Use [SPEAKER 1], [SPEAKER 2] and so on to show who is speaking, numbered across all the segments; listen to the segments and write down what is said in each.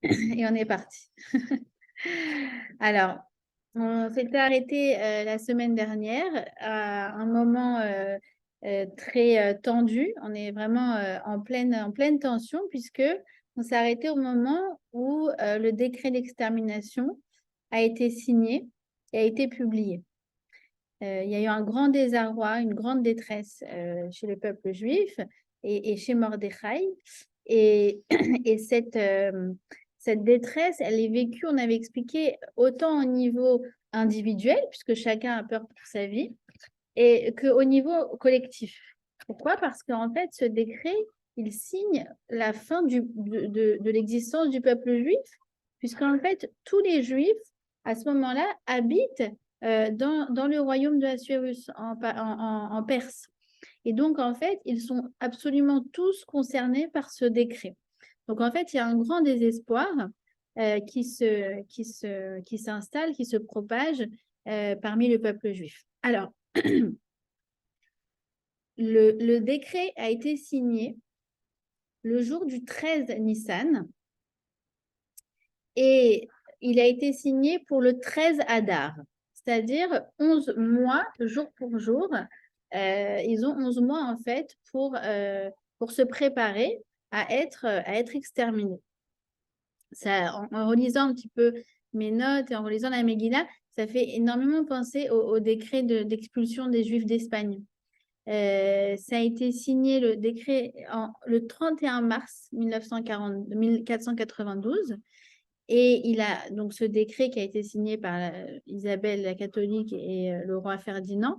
[SPEAKER 1] Et on est parti. Alors, on s'était arrêté la semaine dernière à un moment très tendu. On est vraiment en pleine tension puisque on s'est arrêté au moment où le décret d'extermination a été signé et a été publié. Il y a eu un grand désarroi, une grande détresse chez le peuple juif et chez Mordechai. Et, et cette détresse, elle est vécue, on avait expliqué, autant au niveau individuel, puisque chacun a peur pour sa vie, et qu'au niveau collectif. Pourquoi? Parce qu'en fait, ce décret, il signe la fin de l'existence du peuple juif, puisqu'en fait, tous les juifs, à ce moment-là, habitent dans le royaume de Assuérus, en Perse. Et donc, en fait, ils sont absolument tous concernés par ce décret. Donc, en fait, il y a un grand désespoir qui s'installe, qui se propage parmi le peuple juif. Alors, le décret a été signé le jour du 13 Nissan et il a été signé pour le 13 Adar, c'est-à-dire 11 mois, jour pour jour. Ils ont 11 mois, en fait, pour se préparer à être exterminés. Ça, en relisant un petit peu mes notes et en relisant la Megillah, ça fait énormément penser au décret d'expulsion des Juifs d'Espagne. Ça a été signé le décret le 31 mars 1492 et il a donc ce décret qui a été signé par Isabelle la catholique et le roi Ferdinand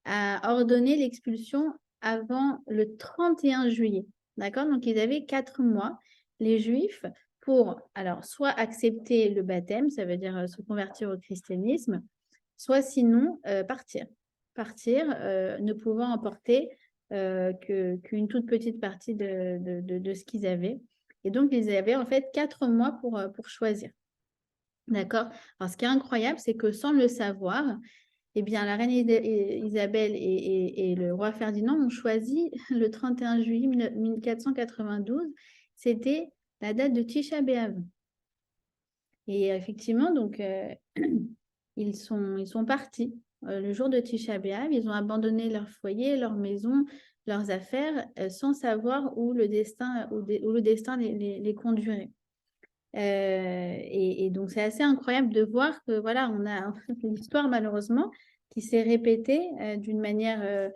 [SPEAKER 1] a ordonné l'expulsion avant le 31 juillet. D'accord? Donc ils avaient 4 mois, les Juifs, pour alors soit accepter le baptême, ça veut dire se convertir au christianisme, soit sinon partir ne pouvant emporter qu'une toute petite partie de ce qu'ils avaient. Et donc, ils avaient en fait 4 mois pour choisir. D'accord? Alors, ce qui est incroyable, c'est que sans le savoir, eh bien, la reine Isabelle et le roi Ferdinand ont choisi le 31 juillet 1492. C'était la date de Tisha B'Av. Et effectivement, donc, ils sont partis le jour de Tisha B'Av. Ils ont abandonné leur foyer, leur maison, leurs affaires, sans savoir où le destin, où le destin les conduirait. Et donc, c'est assez incroyable de voir que, voilà, on a l'histoire, malheureusement, qui s'est répétée d'une manière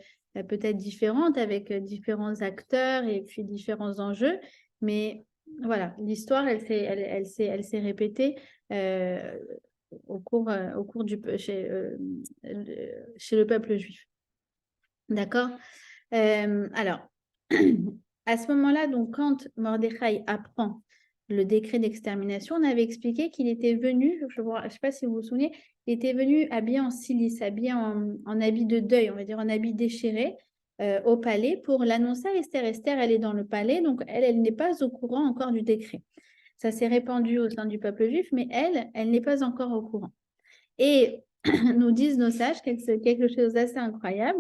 [SPEAKER 1] peut-être différente, avec différents acteurs et puis différents enjeux. Mais voilà, l'histoire, elle s'est répétée au cours chez le peuple juif. D'accord? Alors, à ce moment-là, donc, quand Mordechai apprend le décret d'extermination, on avait expliqué qu'il était venu, je ne sais pas si vous vous souvenez, il était venu habillé en cilice, habillé en habit de deuil, on va dire en habit déchiré, au palais pour l'annoncer à Esther. Esther, elle est dans le palais, donc elle n'est pas au courant encore du décret. Ça s'est répandu au sein du peuple juif, mais elle n'est pas encore au courant. Et nous disent nos sages quelque chose d'assez incroyable.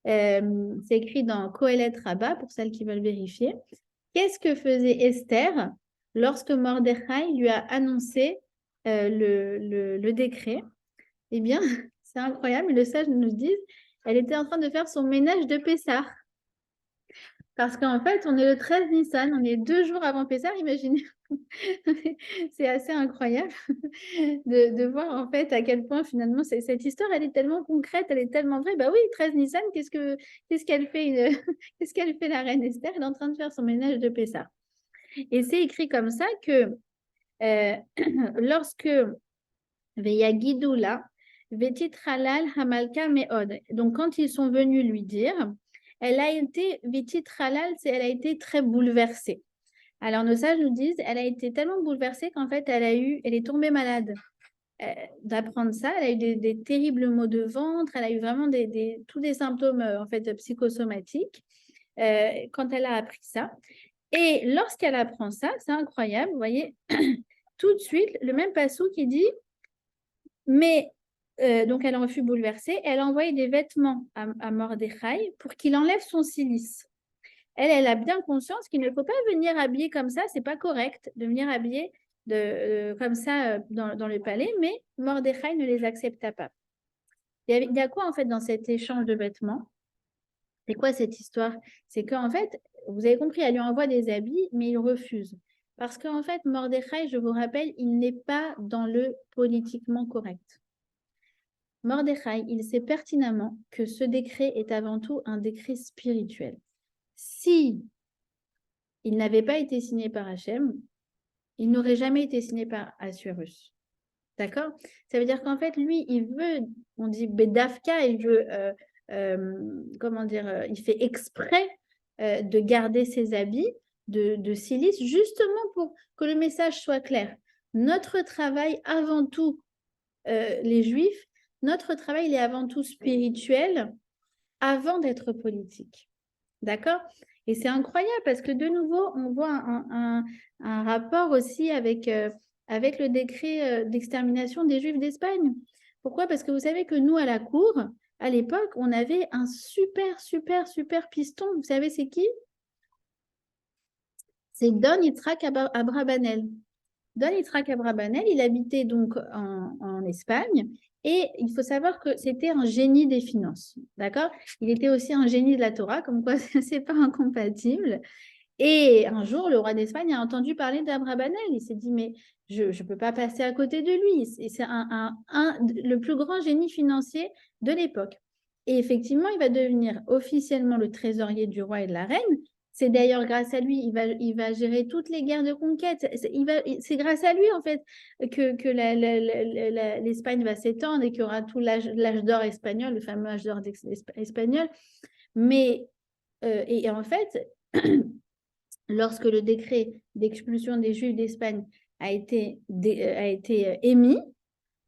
[SPEAKER 1] C'est écrit dans Kohelet Rabbah, pour celles qui veulent vérifier. Qu'est-ce que faisait Esther lorsque Mordechai lui a annoncé le décret? Eh bien, c'est incroyable, le sage nous dit, elle était en train de faire son ménage de Pessah. Parce qu'en fait, on est le 13 Nissan, on est 2 jours avant Pessah, imaginez. C'est assez incroyable de voir en fait à quel point finalement cette histoire, elle est tellement concrète, elle est tellement vraie. Bah oui, 13 Nissan, qu'est-ce qu'elle fait qu'est-ce qu'elle fait la reine Esther? Elle est en train de faire son ménage de Pessah. Et c'est écrit comme ça que lorsque Veyagidoula, Vetitralal Hamalka Meod. Donc quand ils sont venus lui dire, elle a été Vetitralal, elle a été très bouleversée. Alors nos sages nous disent, elle a été tellement bouleversée qu'en fait elle est tombée malade. D'apprendre ça, elle a eu des terribles maux de ventre, elle a eu vraiment tous des symptômes en fait psychosomatiques quand elle a appris ça. Et lorsqu'elle apprend ça, c'est incroyable, vous voyez, tout de suite, le même passou qui dit, mais donc elle en fut bouleversée, elle a envoyé des vêtements à Mordechai pour qu'il enlève son cilice. Elle a bien conscience qu'il ne faut pas venir habiller comme ça, c'est pas correct de venir habiller comme ça dans le palais, mais Mordechai ne les accepta pas. Il y a quoi en fait dans cet échange de vêtements? C'est quoi cette histoire? C'est qu'en fait, vous avez compris, elle lui envoie des habits, mais il refuse. Parce qu'en fait, Mordechai, je vous rappelle, il n'est pas dans le politiquement correct. Mordechai, il sait pertinemment que ce décret est avant tout un décret spirituel. Si il n'avait pas été signé par Hachem, il n'aurait jamais été signé par Assuérus. D'accord? Ça veut dire qu'en fait, lui, il veut, on dit Bedafka, il veut, comment dire, il fait exprès de garder ses habits de silice, justement pour que le message soit clair. Notre travail, avant tout, les Juifs, notre travail, il est avant tout spirituel, avant d'être politique. D'accord? Et c'est incroyable parce que de nouveau, on voit un rapport aussi avec, avec le décret d'extermination des Juifs d'Espagne. Pourquoi? Parce que vous savez que nous, à la cour, à l'époque, on avait un super piston. Vous savez, c'est qui? C'est Don Yitzhak Abrabanel. Don Yitzhak Abrabanel, il habitait donc en Espagne et il faut savoir que c'était un génie des finances, d'accord? Il était aussi un génie de la Torah, comme quoi c'est pas incompatible. Et un jour, le roi d'Espagne a entendu parler d'Abrabanel. Il s'est dit, mais je ne peux pas passer à côté de lui. C'est le plus grand génie financier de l'époque. Et effectivement, il va devenir officiellement le trésorier du roi et de la reine. C'est d'ailleurs grâce à lui, il va gérer toutes les guerres de conquête. C'est grâce à lui, en fait, que l'Espagne va s'étendre et qu'il y aura tout l'âge d'or espagnol, le fameux âge d'or espagnol. Mais, et en fait, lorsque le décret d'expulsion des Juifs d'Espagne a été émis,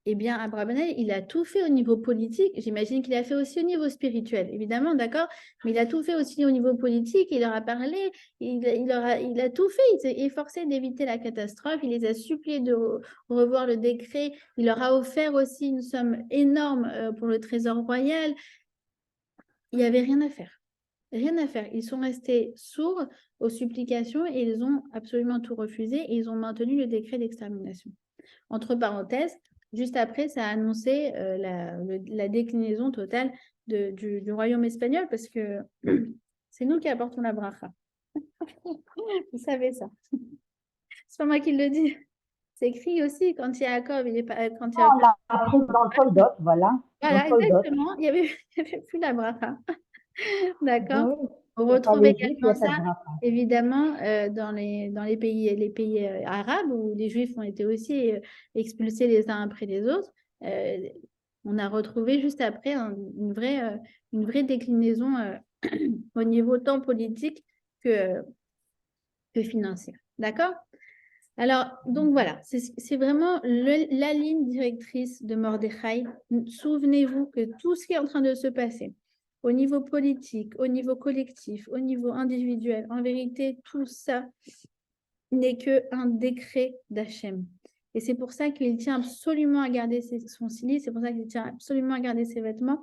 [SPEAKER 1] eh bien, Abravanel, il a tout fait au niveau politique. J'imagine qu'il a fait aussi au niveau spirituel, évidemment, d'accord? Mais il a tout fait aussi au niveau politique. Il leur a parlé, il a tout fait. Il s'est efforcé d'éviter la catastrophe. Il les a suppliés de revoir le décret. Il leur a offert aussi une somme énorme pour le trésor royal. Il n'y avait rien à faire. Rien à faire. Ils sont restés sourds aux supplications et ils ont absolument tout refusé et ils ont maintenu le décret d'extermination. Entre parenthèses, juste après, ça a annoncé la déclinaison totale du royaume espagnol parce que c'est nous qui apportons la bracha. Vous savez ça. C'est pas moi qui le dis. C'est écrit aussi quand Yaakov, il est pas, quand
[SPEAKER 2] On l'a appris dans le Toldot, voilà.
[SPEAKER 1] Voilà, exactement. Il n'y avait plus la bracha. D'accord.
[SPEAKER 2] Oui,
[SPEAKER 1] On
[SPEAKER 2] il n'y a pas
[SPEAKER 1] retrouve
[SPEAKER 2] les Juifs, il n'y
[SPEAKER 1] également
[SPEAKER 2] a pas de
[SPEAKER 1] ça,
[SPEAKER 2] bracha.
[SPEAKER 1] évidemment, dans les pays arabes où les Juifs ont été aussi expulsés les uns après les autres. On a retrouvé juste après une vraie déclinaison au niveau tant politique que financière. D'accord? Alors, donc voilà, c'est vraiment la ligne directrice de Mordechai. Souvenez-vous que tout ce qui est en train de se passer, au niveau politique, au niveau collectif, au niveau individuel, en vérité, tout ça n'est qu'un décret d'Hachem. Et c'est pour ça qu'il tient absolument à garder son silice, c'est pour ça qu'il tient absolument à garder ses vêtements,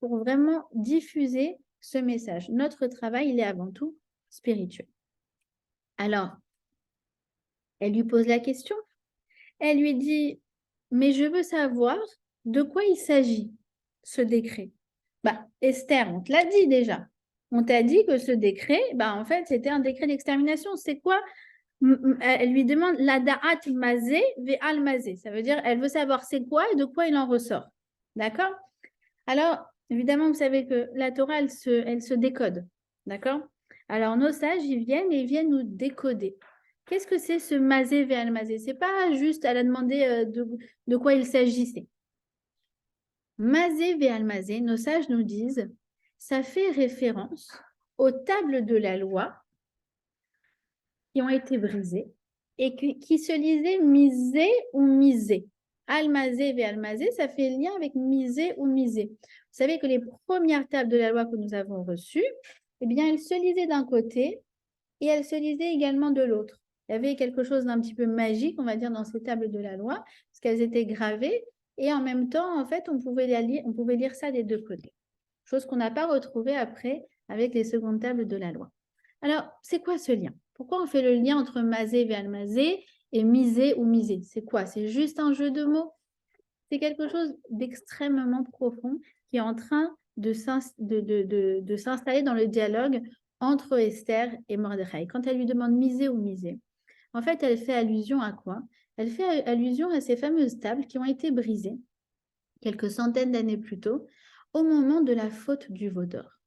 [SPEAKER 1] pour vraiment diffuser ce message. Notre travail, il est avant tout spirituel. Alors, elle lui pose la question. Elle lui dit, mais je veux savoir de quoi il s'agit, ce décret. Bah, Esther, on te l'a dit déjà. On t'a dit que ce décret, bah, en fait, c'était un décret d'extermination. C'est quoi? Elle lui demande la da'at mazé ve'al mazé. Ça veut dire, elle veut savoir c'est quoi et de quoi il en ressort. D'accord? Alors, évidemment, vous savez que la Torah, elle se décode. D'accord? Alors, nos sages, ils viennent nous décoder. Qu'est-ce que c'est ce mazé ve'al mazé? C'est pas juste, elle a demandé de quoi il s'agissait. Mazé ve'al mazé, nos sages nous disent, ça fait référence aux tables de la loi qui ont été brisées et qui se lisaient misé ou misé. Almazé ve almazé, ça fait lien avec misé ou misé. Vous savez que les premières tables de la loi que nous avons reçues, eh bien, elles se lisaient d'un côté et elles se lisaient également de l'autre. Il y avait quelque chose d'un petit peu magique, on va dire, dans ces tables de la loi, parce qu'elles étaient gravées et en même temps, en fait, on pouvait lire ça des deux côtés. Chose qu'on n'a pas retrouvée après avec les secondes tables de la loi. Alors, c'est quoi ce lien? Pourquoi on fait le lien entre mazé et almazé Et miser ou miser, c'est quoi? C'est juste un jeu de mots. C'est quelque chose d'extrêmement profond qui est en train de s'installer dans le dialogue entre Esther et Mordechai. Quand elle lui demande miser ou miser, en fait, elle fait allusion à quoi? Elle fait allusion à ces fameuses tables qui ont été brisées quelques centaines d'années plus tôt, au moment de la faute du veau d'or.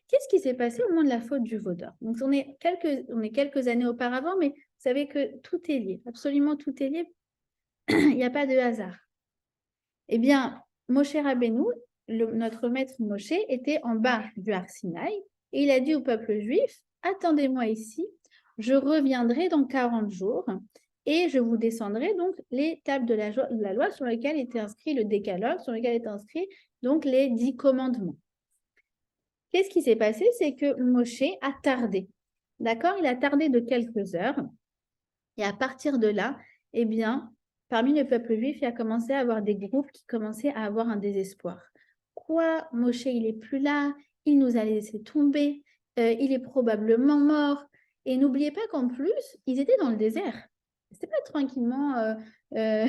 [SPEAKER 1] Qu'est-ce qui s'est passé au moment de la faute du veau d'or? Donc, on est quelques années auparavant, mais vous savez que tout est lié, absolument tout est lié. Il n'y a pas de hasard. Eh bien, Moshe Rabbeinu, notre maître Moshe, était en bas du Har Sinaï et il a dit au peuple juif, attendez-moi ici, je reviendrai dans 40 jours et je vous descendrai donc les tables de la loi sur lesquelles était inscrit le décalogue, sur lesquelles étaient inscrits donc les 10 commandements. Qu'est-ce qui s'est passé? C'est que Moshe a tardé. D'accord? Il a tardé de quelques heures. Et à partir de là, eh bien, parmi le peuple juif, il a commencé à avoir des groupes qui commençaient à avoir un désespoir. Quoi? Moshe, il n'est plus là, il nous a laissé tomber, il est probablement mort. Et n'oubliez pas qu'en plus, ils étaient dans le désert. C'était pas tranquillement euh,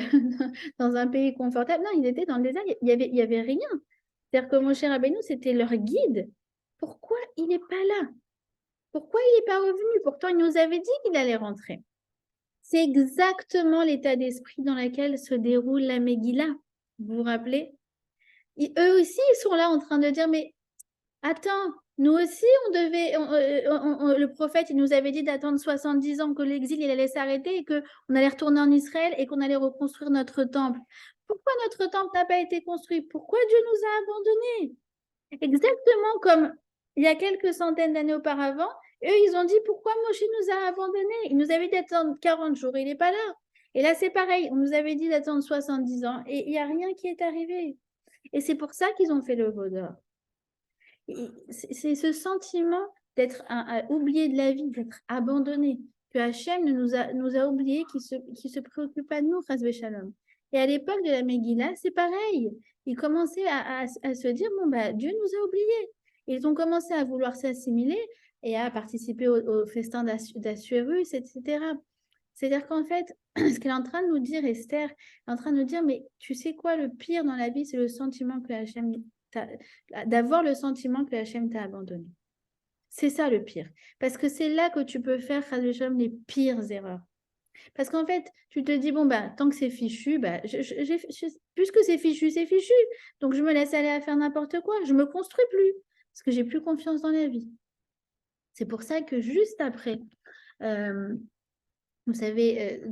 [SPEAKER 1] dans un pays confortable. Non, ils étaient dans le désert, il y avait rien. C'est-à-dire que Moshe Rabbeinu, c'était leur guide. Pourquoi il n'est pas là? Pourquoi il n'est pas revenu? Pourtant, il nous avait dit qu'il allait rentrer. C'est exactement l'état d'esprit dans lequel se déroule la Megillah. Vous vous rappelez? Eux aussi, ils sont là en train de dire, mais attends, nous aussi, le prophète, il nous avait dit d'attendre 70 ans que l'exil, il allait s'arrêter et qu'on allait retourner en Israël et qu'on allait reconstruire notre temple. Pourquoi notre temple n'a pas été construit? Pourquoi Dieu nous a abandonnés? Exactement comme il y a quelques centaines d'années auparavant, eux, ils ont dit pourquoi Moshe nous a abandonnés? Il nous avait dit d'attendre 40 jours, il n'est pas là. Et là, c'est pareil, on nous avait dit d'attendre 70 ans et il n'y a rien qui est arrivé. Et c'est pour ça qu'ils ont fait le veau d'or. C'est ce sentiment d'être oublié de la vie, d'être abandonné, que Hachem nous a oubliés, qui se préoccupe pas de nous, Chas Shalom. Et à l'époque de la Megillah, c'est pareil. Ils commençaient à se dire, bon, bah, Dieu nous a oubliés. Ils ont commencé à vouloir s'assimiler et à participer au festin d'Assuérus, etc. C'est-à-dire qu'en fait, ce qu'elle est en train de nous dire, Esther, elle est en train de nous dire, mais tu sais quoi, le pire dans la vie, c'est le sentiment que Hachem d'avoir le sentiment que Hachem t'a abandonné. C'est ça le pire. Parce que c'est là que tu peux faire, les pires erreurs. Parce qu'en fait, tu te dis, bon, bah, tant que c'est fichu, bah, puisque c'est fichu, c'est fichu. Donc, je me laisse aller à faire n'importe quoi. Je ne me construis plus. Parce que j'ai plus confiance dans la vie. C'est pour ça que juste après, vous savez,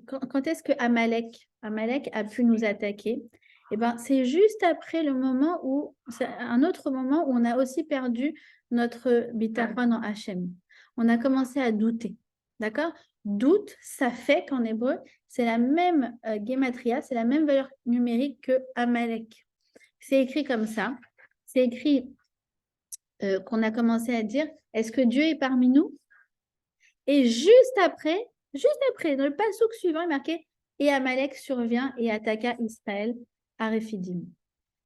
[SPEAKER 1] quand est-ce que Amalek a pu nous attaquer? Eh ben, c'est juste après le moment où, c'est un autre moment où on a aussi perdu notre bitachon en Hachem. On a commencé à douter, d'accord? Doute, ça fait qu'en hébreu, c'est la même gematria, c'est la même valeur numérique que Amalek. C'est écrit comme ça. C'est écrit qu'on a commencé à dire, est-ce que Dieu est parmi nous? Et juste après, dans le passouk suivant, il est marqué et Amalek survient et attaqua Israël à Rephidim.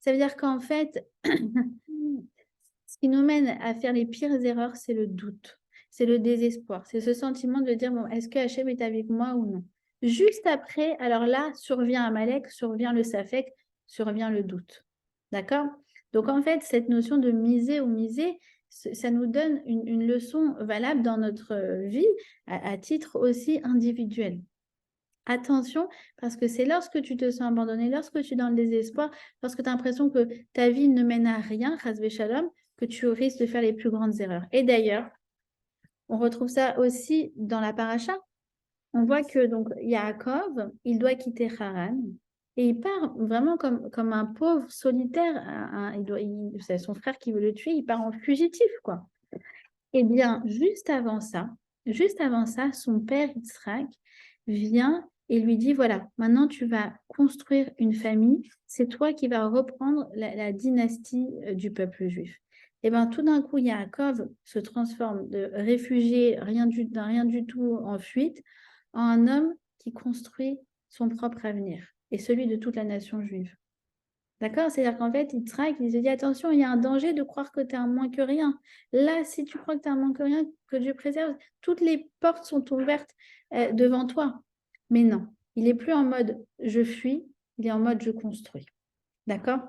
[SPEAKER 1] Ça veut dire qu'en fait, ce qui nous mène à faire les pires erreurs, c'est le doute, c'est le désespoir, c'est ce sentiment de dire bon, est-ce que Hachem est avec moi ou non? Juste après, alors là, survient Amalek, survient le Safek, survient le doute. D'accord? Donc en fait, cette notion de miser ou miser, ça nous donne une leçon valable dans notre vie à titre aussi individuel. Attention, parce que c'est lorsque tu te sens abandonné, lorsque tu es dans le désespoir, lorsque tu as l'impression que ta vie ne mène à rien, Chas Shalom, que tu risques de faire les plus grandes erreurs. Et d'ailleurs, on retrouve ça aussi dans la paracha. On voit que donc Yaakov, il doit quitter Haran et il part vraiment comme un pauvre solitaire. C'est son frère qui veut le tuer, il part en fugitif, quoi. Eh bien, juste avant ça, son père Yitzhak vient et lui dit, voilà, maintenant tu vas construire une famille, c'est toi qui vas reprendre la dynastie du peuple juif. Et bien, tout d'un coup, Yaakov se transforme de réfugié, d'un rien du tout en fuite, en un homme qui construit son propre avenir et celui de toute la nation juive. D'accord? C'est-à-dire qu'en fait, Yitzhak, il se dit, attention, il y a un danger de croire que tu es un moins que rien. Là, si tu crois que tu es un moins que rien, que Dieu préserve, toutes les portes sont ouvertes devant toi. Mais non, il n'est plus en mode je fuis, il est en mode je construis. D'accord?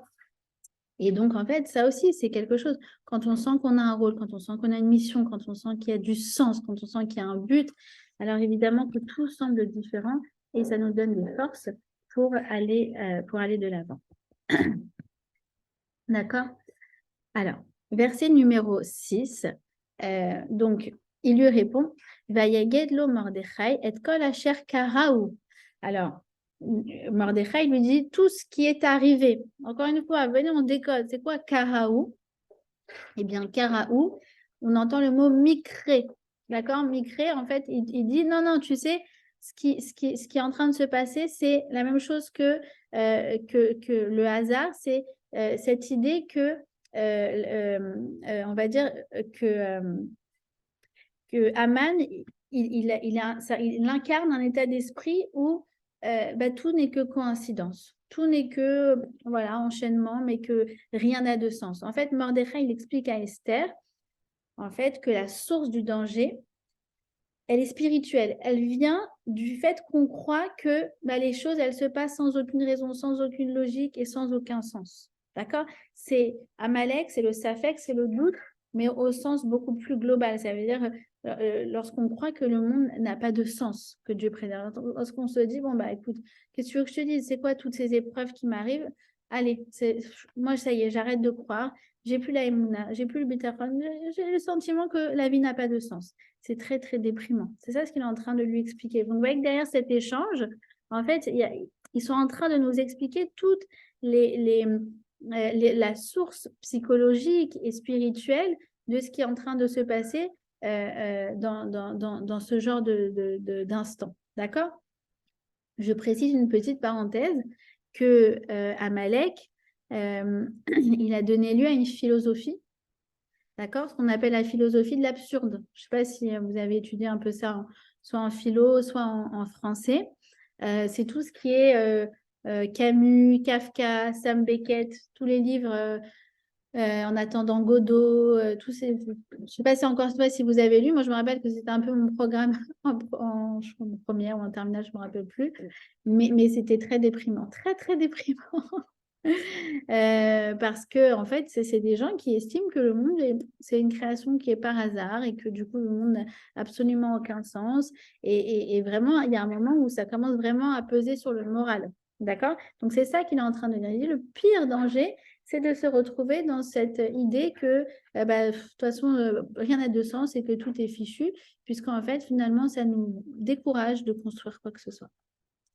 [SPEAKER 1] Et donc, en fait, ça aussi, c'est quelque chose. Quand on sent qu'on a un rôle, quand on sent qu'on a une mission, quand on sent qu'il y a du sens, quand on sent qu'il y a un but, alors évidemment que tout semble différent et ça nous donne des forces pour aller de l'avant. D'accord? Alors, verset numéro 6. Donc, il lui répond, Vayagedlo Mordechai et kol asher karaou. Alors, Mordechai lui dit tout ce qui est arrivé. Encore une fois, venez, on décode. C'est quoi karaou? Eh bien, karaou, on entend le mot mikré. D'accord? Mikré, en fait, il dit non, non, tu sais, ce qui est en train de se passer, c'est la même chose que le hasard. C'est cette idée que, on va dire, que Haman, il incarne un état d'esprit où tout n'est que coïncidence. Tout n'est que voilà, enchaînement, mais que rien n'a de sens. En fait, Mordechai, il explique à Esther en fait, que la source du danger, elle est spirituelle. Elle vient du fait qu'on croit que les choses, elles se passent sans aucune raison, sans aucune logique et sans aucun sens. D'accord? C'est Amalek, c'est le Safek, c'est le doute, mais au sens beaucoup plus global. Ça veut dire lorsqu'on croit que le monde n'a pas de sens, que Dieu préserve. Lorsqu'on se dit, bon, écoute, qu'est-ce que tu veux que je te dise? C'est quoi toutes ces épreuves qui m'arrivent? Allez, moi, ça y est, j'arrête de croire. J'ai plus la émouna, j'ai plus le bitachon, j'ai le sentiment que la vie n'a pas de sens. C'est très, très déprimant. C'est ça ce qu'il est en train de lui expliquer. Donc, vous voyez que derrière cet échange, en fait, ils sont en train de nous expliquer toute la source psychologique et spirituelle de ce qui est en train de se passer dans ce genre d'instant. D'accord? Je précise une petite parenthèse que Amalek, il a donné lieu à une philosophie, d'accord? Ce qu'on appelle la philosophie de l'absurde. Je ne sais pas si vous avez étudié un peu ça, soit en philo, soit en français. C'est tout ce qui est Camus, Kafka, Sam Beckett, tous les livres en attendant Godot, tous ces... Je ne sais pas si encore si vous avez lu. Moi, je me rappelle que c'était un peu mon programme en première ou en terminale, je ne me rappelle plus. Mais c'était très déprimant, très, très déprimant. Parce que en fait, c'est des gens qui estiment que le monde, c'est une création qui est par hasard et que du coup, le monde n'a absolument aucun sens. Et vraiment, il y a un moment où ça commence vraiment à peser sur le moral. D'accord? Donc, c'est ça qu'il est en train de dire. Il dit, le pire danger, c'est de se retrouver dans cette idée que, de toute façon, rien n'a de sens et que tout est fichu, puisqu'en fait, finalement, ça nous décourage de construire quoi que ce soit.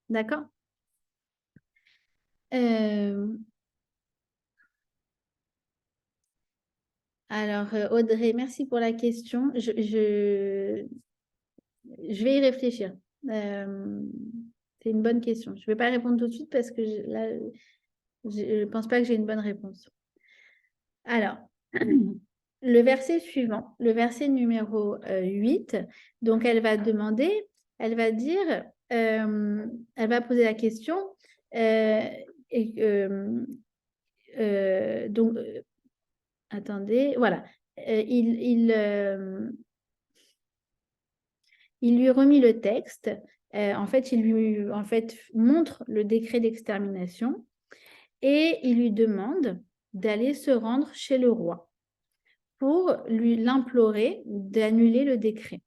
[SPEAKER 1] D'accord? Alors, Audrey, merci pour la question. Je vais y réfléchir. C'est une bonne question. Je ne vais pas répondre tout de suite parce que là, je ne pense pas que j'ai une bonne réponse. Alors, le verset suivant, le verset numéro 8, donc elle va demander, elle va dire, elle va poser la question, donc, attendez, voilà. Il lui remit le texte. En fait, il lui montre le décret d'extermination et il lui demande d'aller se rendre chez le roi pour l'implorer d'annuler le décret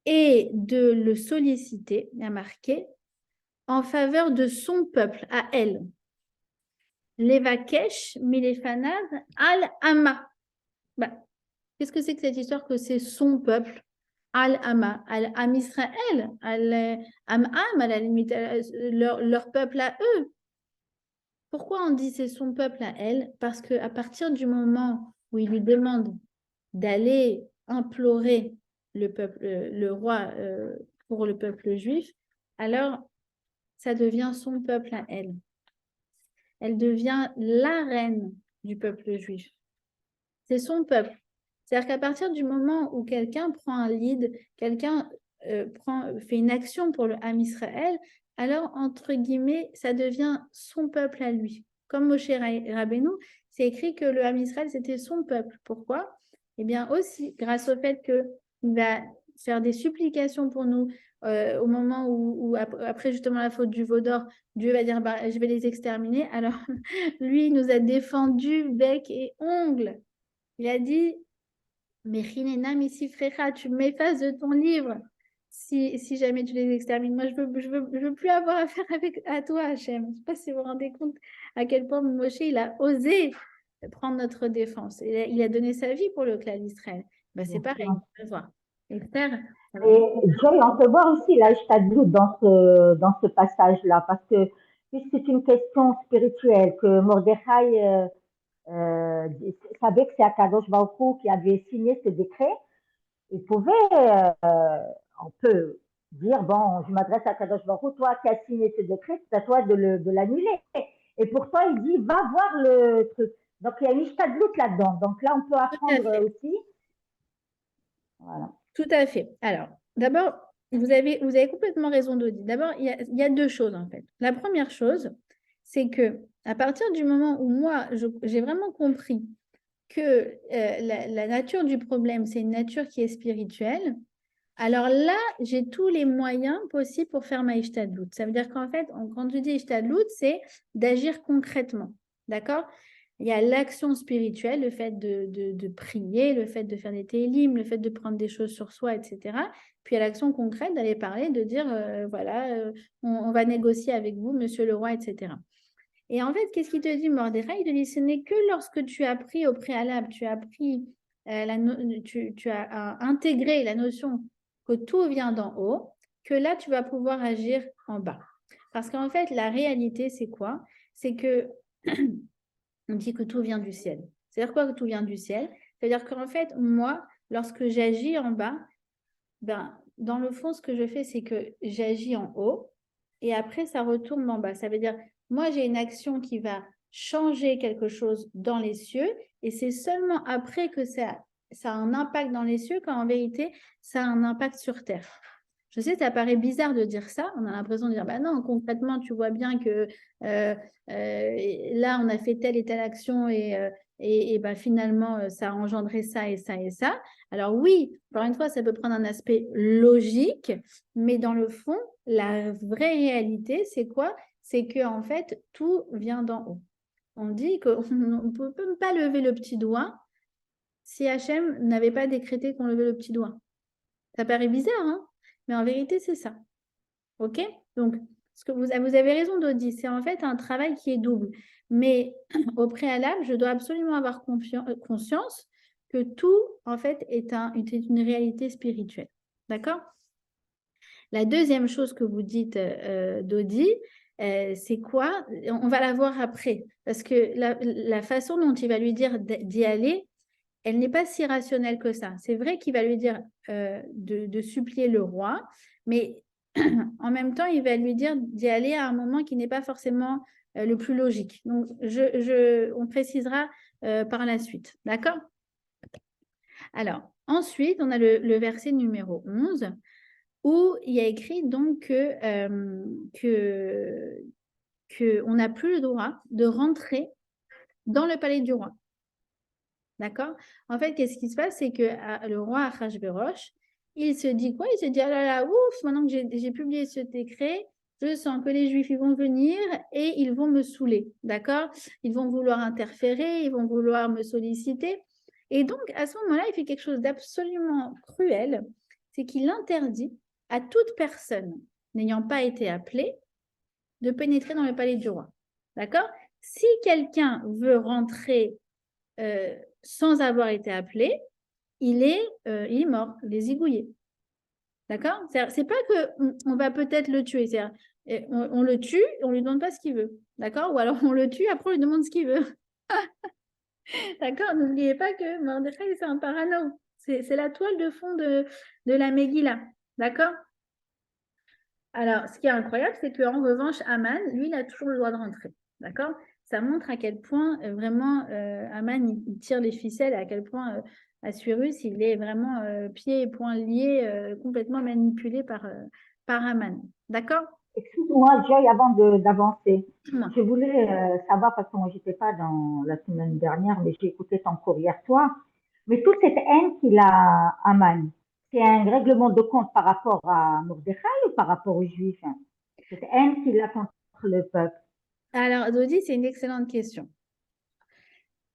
[SPEAKER 1] et de le solliciter, il y a marqué, en faveur de son peuple, à elle. Levakesh milefanav al-Hama. Qu'est-ce que c'est que cette histoire que c'est son peuple? Al-Hama, Al-Am Israël, Al-Am-Am, à la limite, leur peuple à eux. Pourquoi on dit c'est son peuple à elle? Parce qu'à partir du moment où il lui demande d'aller implorer le roi pour le peuple juif, alors ça devient son peuple à elle. Elle devient la reine du peuple juif. C'est son peuple. C'est-à-dire qu'à partir du moment où quelqu'un prend un lead, quelqu'un fait une action pour le Ham Israël, alors, entre guillemets, ça devient son peuple à lui. comme Moshe Rabbeinu, c'est écrit que le Ham Israël, c'était son peuple. Pourquoi? Eh bien aussi, grâce au fait qu'il va faire des supplications pour nous au moment où, après justement la faute du veau d'or, Dieu va dire, bah, je vais les exterminer. Alors, lui, il nous a défendu bec et ongles. Il a dit, mais Rinena Misifrecha, tu m'effaces de ton livre si jamais tu les extermines. Moi, je veux plus avoir affaire à toi, Hachem. Je ne sais pas si vous vous rendez compte à quel point Moshe, il a osé prendre notre défense. Il a donné sa vie pour le clan d'Israël. Ben, c'est pareil, on va voir. Esther,
[SPEAKER 2] Et Joy, on peut voir aussi la Ishtadlout dans ce passage-là, parce que puisque c'est une question spirituelle, que Mordechai savait que c'est Akadosh Baruch Hu qui avait signé ce décret, il pouvait, on peut dire, bon, je m'adresse à Akadosh Baruch Hu, toi qui as signé ce décret, c'est à toi de l'annuler. Et pourtant, il dit, va voir le truc. Donc, il y a une Ishtadlout là-dedans. Donc là, on peut apprendre aussi. Voilà.
[SPEAKER 1] Tout à fait. Alors, d'abord, vous avez complètement raison, Dodi. D'abord, il y a deux choses, en fait. La première chose, c'est que à partir du moment où moi, j'ai vraiment compris que la nature du problème, c'est une nature qui est spirituelle, alors là, j'ai tous les moyens possibles pour faire ma Ishtadlout. Ça veut dire qu'en fait, quand je dis Ishtadlout, c'est d'agir concrètement. D'accord? Il y a l'action spirituelle, le fait de prier, le fait de faire des télim, le fait de prendre des choses sur soi, etc. Puis il y a l'action concrète d'aller parler, de dire, voilà, on va négocier avec vous, monsieur le roi, etc. Et en fait, qu'est-ce qu'il te dit, Mordechai? Il te dit, ce n'est que lorsque tu as pris au préalable, tu as pris, tu as intégré la notion que tout vient d'en haut, que là, tu vas pouvoir agir en bas. Parce qu'en fait, la réalité, c'est quoi? C'est que on dit que tout vient du ciel. C'est-à-dire quoi que tout vient du ciel? C'est-à-dire qu'en fait, moi, lorsque j'agis en bas, ben, dans le fond, ce que je fais, c'est que j'agis en haut et après, ça retourne en bas. Ça veut dire, moi, j'ai une action qui va changer quelque chose dans les cieux et c'est seulement après que ça a un impact dans les cieux qu'en vérité, ça a un impact sur terre. Je sais, ça paraît bizarre de dire ça. On a l'impression de dire, bah non, concrètement, tu vois bien que là, on a fait telle et telle action et bah, finalement, ça a engendré ça et ça et ça. Alors oui, encore une fois, ça peut prendre un aspect logique, mais dans le fond, la vraie réalité, c'est quoi? C'est que en fait, tout vient d'en haut. On dit qu'on ne peut même pas lever le petit doigt si Hachem n'avait pas décrété qu'on levait le petit doigt. Ça paraît bizarre, hein? Mais en vérité, c'est ça. OK? Donc, ce que vous avez raison, Dodi, c'est en fait un travail qui est double. Mais au préalable, je dois absolument avoir conscience que tout, en fait, est une réalité spirituelle. D'accord? La deuxième chose que vous dites, Dodi, c'est quoi? On va la voir après. Parce que la façon dont il va lui dire d'y aller, elle n'est pas si rationnelle que ça. C'est vrai qu'il va lui dire de supplier le roi, mais en même temps, il va lui dire d'y aller à un moment qui n'est pas forcément le plus logique. Donc, on précisera par la suite. D'accord? Alors, ensuite, on a le verset numéro 11 où il y a écrit donc qu'on n'a plus le droit de rentrer dans le palais du roi. D'accord? En fait, qu'est-ce qui se passe? C'est que le roi Achashverosh, il se dit quoi? Il se dit, ah là là, ouf, maintenant que j'ai publié ce décret, je sens que les Juifs, ils vont venir et ils vont me saouler. D'accord? Ils vont vouloir interférer, ils vont vouloir me solliciter. Et donc, à ce moment-là, il fait quelque chose d'absolument cruel, c'est qu'il interdit à toute personne n'ayant pas été appelée de pénétrer dans le palais du roi. D'accord? Si quelqu'un veut rentrer sans avoir été appelé, il est mort, il est zigouillé. D'accord? C'est pas qu'on va peut-être le tuer. On le tue, on lui demande pas ce qu'il veut. D'accord? Ou alors on le tue, après on lui demande ce qu'il veut. D'accord? N'oubliez pas que Mordechai, c'est un parano. C'est la toile de fond de la Megillah. D'accord? Alors, ce qui est incroyable, c'est qu'en revanche, Aman, lui, il a toujours le droit de rentrer. D'accord? Ça montre à quel point vraiment Aman, il tire les ficelles, à quel point Assuérus, il est vraiment pieds et poings liés, complètement manipulé par Aman. D'accord?
[SPEAKER 2] Excuse-moi, Joy, avant d'avancer,
[SPEAKER 1] Moi.
[SPEAKER 2] je voulais savoir, parce que moi, j'étais pas dans la semaine dernière, mais j'ai écouté ton cours hier soir, mais toute cette haine qu'il a, Aman, c'est un règlement de compte par rapport à Mordechai ou par rapport aux Juifs, hein? Cette haine qu'il a contre le peuple.
[SPEAKER 1] Alors, Dodi, c'est une excellente question.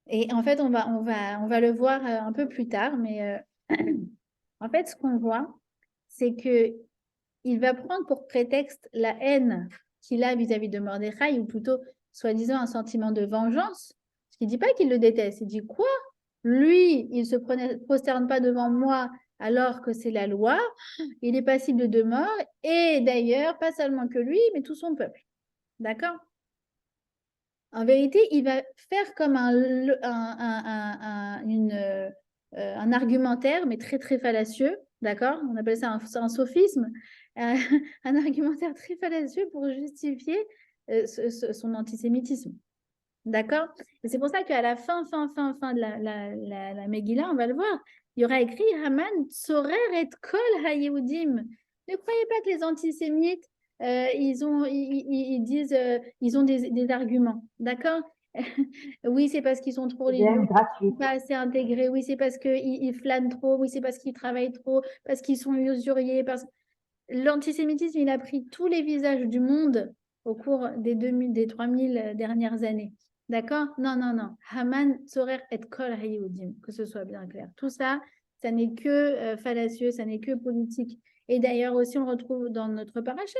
[SPEAKER 1] Et en fait, on va le voir un peu plus tard, mais en fait, ce qu'on voit, c'est que il va prendre pour prétexte la haine qu'il a vis-à-vis de Mordechai, ou plutôt, soi-disant, un sentiment de vengeance. Parce qu'il ne dit pas qu'il le déteste. Il dit quoi? Lui, il ne se prosterne pas devant moi alors que c'est la loi. Il est passible de mort. Et d'ailleurs, pas seulement que lui, mais tout son peuple. D'accord? En vérité, il va faire comme un argumentaire, mais très, très fallacieux, d'accord? On appelle ça un sophisme, un argumentaire très fallacieux pour justifier son antisémitisme, d'accord? Et c'est pour ça qu'à la fin de la Megillah, on va le voir, il y aura écrit « Haman tzorer et kol ha-Yehudim ». Ne croyez pas que les antisémites ils disent, ils ont des arguments, d'accord? Oui, c'est parce qu'ils sont trop
[SPEAKER 2] C'est
[SPEAKER 1] religieux,
[SPEAKER 2] une gratuite.
[SPEAKER 1] pas assez intégrés, oui, c'est parce qu'ils flânent trop, oui, c'est parce qu'ils travaillent trop, parce qu'ils sont usuriers. L'antisémitisme, il a pris tous les visages du monde au cours des 3000 dernières années. D'accord? Non, non, non. Haman, Tzorer et Kol Hayudim, que ce soit bien clair. Tout ça, ça n'est que fallacieux, ça n'est que politique. Et d'ailleurs aussi, on retrouve dans notre paracha.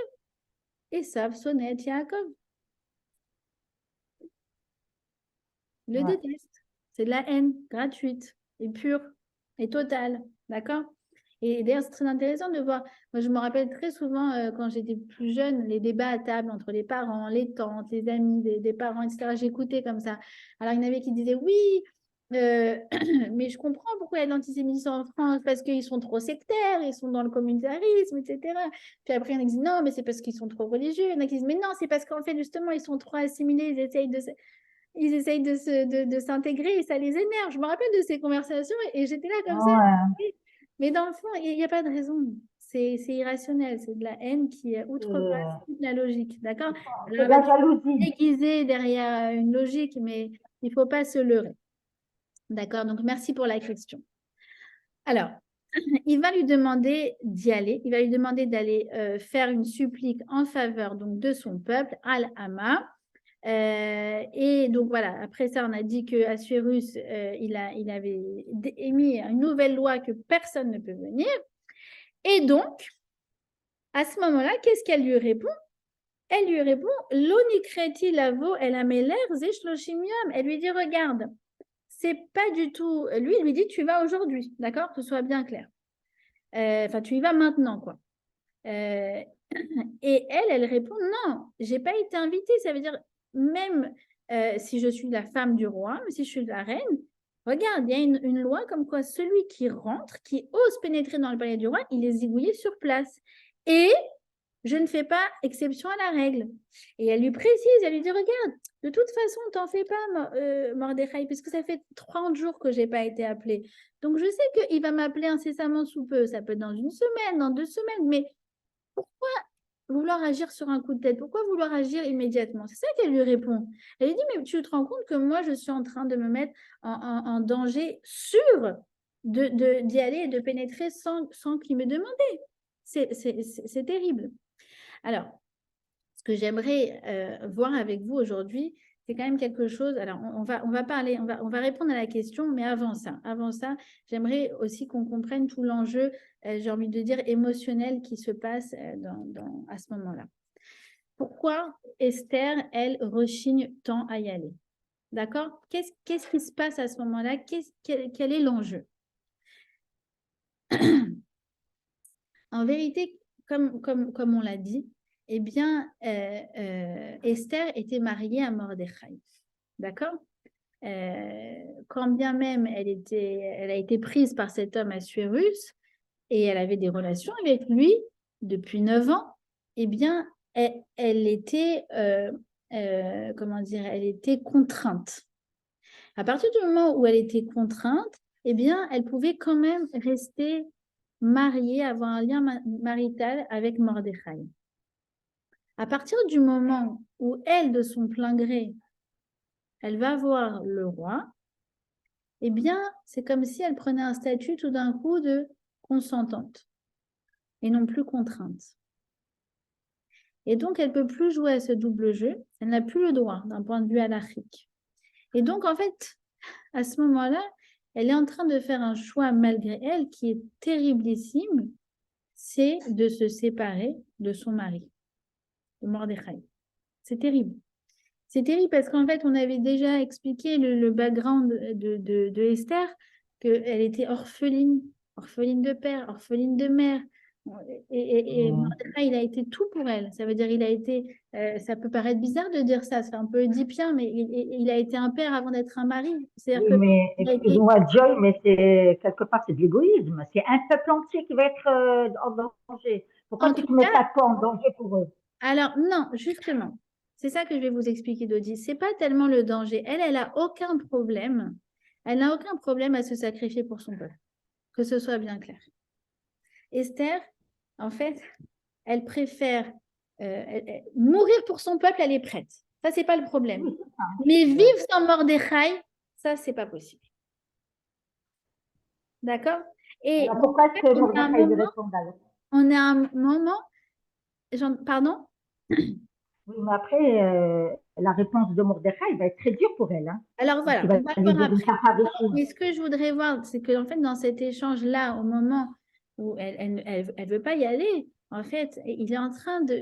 [SPEAKER 1] Esav, Sonnet, Yaakov. Le
[SPEAKER 2] Ouais.
[SPEAKER 1] déteste. C'est de la haine gratuite et pure et totale. D'accord? Et d'ailleurs, c'est très intéressant de voir. Moi, je me rappelle très souvent, quand j'étais plus jeune, les débats à table entre les parents, les tantes, les amis des parents, etc. J'écoutais comme ça. Alors, il y en avait qui disaient oui, mais je comprends pourquoi il y a de l'antisémitisme en France, parce qu'ils sont trop sectaires, ils sont dans le communautarisme, etc. Puis après, il y en a qui disent non, mais c'est parce qu'ils sont trop religieux. Il y en a qui disent mais non, c'est parce qu'en fait, justement, ils sont trop assimilés, ils essayent de s'intégrer et ça les énerve. Je me rappelle de ces conversations et j'étais là comme ça.
[SPEAKER 2] Ouais.
[SPEAKER 1] Mais dans le fond, il n'y a pas de raison. C'est irrationnel. C'est de la haine qui outrepasse
[SPEAKER 2] C'est
[SPEAKER 1] toute la logique. D'accord?
[SPEAKER 2] c'est
[SPEAKER 1] Alors,
[SPEAKER 2] de
[SPEAKER 1] elle va
[SPEAKER 2] la
[SPEAKER 1] toujours
[SPEAKER 2] jalousie.
[SPEAKER 1] déguiser derrière une logique, mais il ne faut pas se leurrer. D'accord? Donc, merci pour la question. Alors, il va lui demander d'y aller. Il va lui demander d'aller faire une supplique en faveur donc, de son peuple, Al-Hama. Et donc voilà, après ça, on a dit que Assuérus, il avait émis une nouvelle loi que personne ne peut venir. Et donc, à ce moment-là, qu'est-ce qu'elle lui répond? Elle lui répond, L'onikreti lavo el ameler zeshloshimiam. Elle lui dit, regarde, c'est pas du tout. Lui, il lui dit, tu vas aujourd'hui, d'accord? Que ce soit bien clair. Enfin, tu y vas maintenant, quoi. Et elle répond, non, j'ai pas été invitée. Ça veut dire, même si je suis la femme du roi, mais si je suis la reine, regarde, il y a une loi comme quoi celui qui rentre, qui ose pénétrer dans le palais du roi, il est zigouillé sur place. Et je ne fais pas exception à la règle. Et elle lui précise, elle lui dit, regarde, de toute façon, t'en fais pas, Mordechai, puisque ça fait 30 jours que je n'ai pas été appelée. Donc, je sais qu'il va m'appeler incessamment sous peu. Ça peut être dans une semaine, dans 2 semaines, mais pourquoi vouloir agir sur un coup de tête? Pourquoi vouloir agir immédiatement? C'est ça qu'elle lui répond. Elle lui dit, mais tu te rends compte que moi, je suis en train de me mettre en danger sûr d'y aller et de pénétrer sans qu'il me demande. C'est terrible. Alors, ce que j'aimerais voir avec vous aujourd'hui, c'est quand même quelque chose. Alors, on va parler, on va répondre à la question, mais avant ça, j'aimerais aussi qu'on comprenne tout l'enjeu, j'ai envie de dire, émotionnel qui se passe à ce moment-là. Pourquoi Esther, elle, rechigne tant à y aller? D'accord? Qu'est-ce qui se passe à ce moment-là? Quel est l'enjeu? En vérité, comme on l'a dit, eh bien, Esther était mariée à Mordechai. D'accord? Quand bien même elle a été prise par cet homme Assuérus et elle avait des relations avec lui depuis 9 ans, eh bien, elle était, comment dire, elle était contrainte. À partir du moment où elle était contrainte, eh bien, elle pouvait quand même rester mariée, avoir un lien marital avec Mordechai. À partir du moment où elle, de son plein gré, elle va voir le roi, eh bien, c'est comme si elle prenait un statut tout d'un coup de consentante et non plus contrainte. Et donc, elle ne peut plus jouer à ce double jeu. Elle n'a plus le droit d'un point de vue halachique. Et donc, en fait, à ce moment-là, elle est en train de faire un choix malgré elle qui est terriblissime, c'est de se séparer de son mari, de Mordechai. C'est terrible. C'est terrible parce qu'en fait, on avait déjà expliqué le background de Esther, qu'elle était orpheline, orpheline de père, orpheline de mère. Et Mordechai, il a été tout pour elle. Ça veut dire, il a été, ça peut paraître bizarre de dire ça, c'est un peu oedipien, mais il a été un père avant d'être un mari. C'est-à-dire
[SPEAKER 2] Oui,
[SPEAKER 1] que
[SPEAKER 2] mais
[SPEAKER 1] il a été,
[SPEAKER 2] excuse-moi, Joy, mais c'est quelque part c'est de l'égoïsme. C'est un peuple entier qui va être en danger. Pourquoi
[SPEAKER 1] en
[SPEAKER 2] tu
[SPEAKER 1] tout
[SPEAKER 2] te mets
[SPEAKER 1] cas,
[SPEAKER 2] pas toi en danger pour eux?
[SPEAKER 1] alors non, justement, c'est ça que je vais vous expliquer, Dodi. C'est pas tellement le danger. Elle a aucun problème. Elle n'a aucun problème à se sacrifier pour son peuple. Que ce soit bien clair. Esther, en fait, elle préfère mourir pour son peuple, elle est prête. Ça, c'est pas le problème.
[SPEAKER 2] Oui, c'est ça.
[SPEAKER 1] Mais
[SPEAKER 2] Ouais.
[SPEAKER 1] vivre sans Mordechai, ça, c'est pas possible. D'accord? Et
[SPEAKER 2] Alors pourquoi est-ce que
[SPEAKER 1] on a un
[SPEAKER 2] Mordechai lui
[SPEAKER 1] moment,
[SPEAKER 2] répond alors?
[SPEAKER 1] on a un moment, pardon?
[SPEAKER 2] Oui, mais après, la réponse de Mordechai va être très dure pour elle. Hein.
[SPEAKER 1] Alors
[SPEAKER 2] Parce qu'il
[SPEAKER 1] voilà,
[SPEAKER 2] va
[SPEAKER 1] on va
[SPEAKER 2] lui
[SPEAKER 1] voir
[SPEAKER 2] dire une
[SPEAKER 1] après.
[SPEAKER 2] taparouchine.
[SPEAKER 1] Mais ce que je voudrais voir, c'est qu'en fait, dans cet échange-là, au moment où elle veut pas y aller, en fait, il est en train de,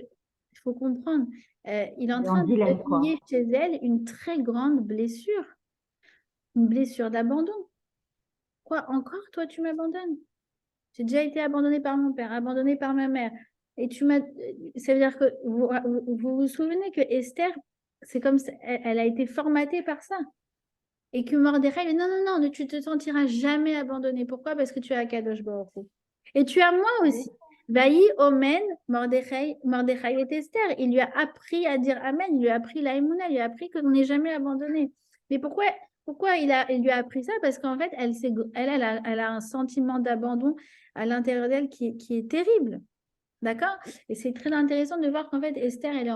[SPEAKER 1] il faut comprendre, il est en
[SPEAKER 2] Elle est en
[SPEAKER 1] train de
[SPEAKER 2] dilemme, quoi.
[SPEAKER 1] replier chez elle une très grande blessure, une blessure d'abandon. Quoi, encore, toi, tu m'abandonnes? J'ai déjà été abandonnée par mon père, abandonnée par ma mère. Et tu m'as, ça veut dire que vous souvenez que Esther, c'est comme ça, elle a été formatée par ça. Et que Mordechai, non, non, non, tu te sentiras jamais abandonné. Pourquoi? Parce que tu as Kadosh Baruch Hu. Et tu as moi aussi. Vaï, Omen, Mordechai et Esther. Il lui a appris à dire Amen, il lui a appris la Emouna, il lui a appris qu'on n'est jamais abandonné. Mais pourquoi il lui a appris ça? Parce qu'en fait, elle a un sentiment d'abandon à l'intérieur d'elle qui est terrible. D'accord? Et c'est très intéressant de voir qu'en fait, Esther, elle est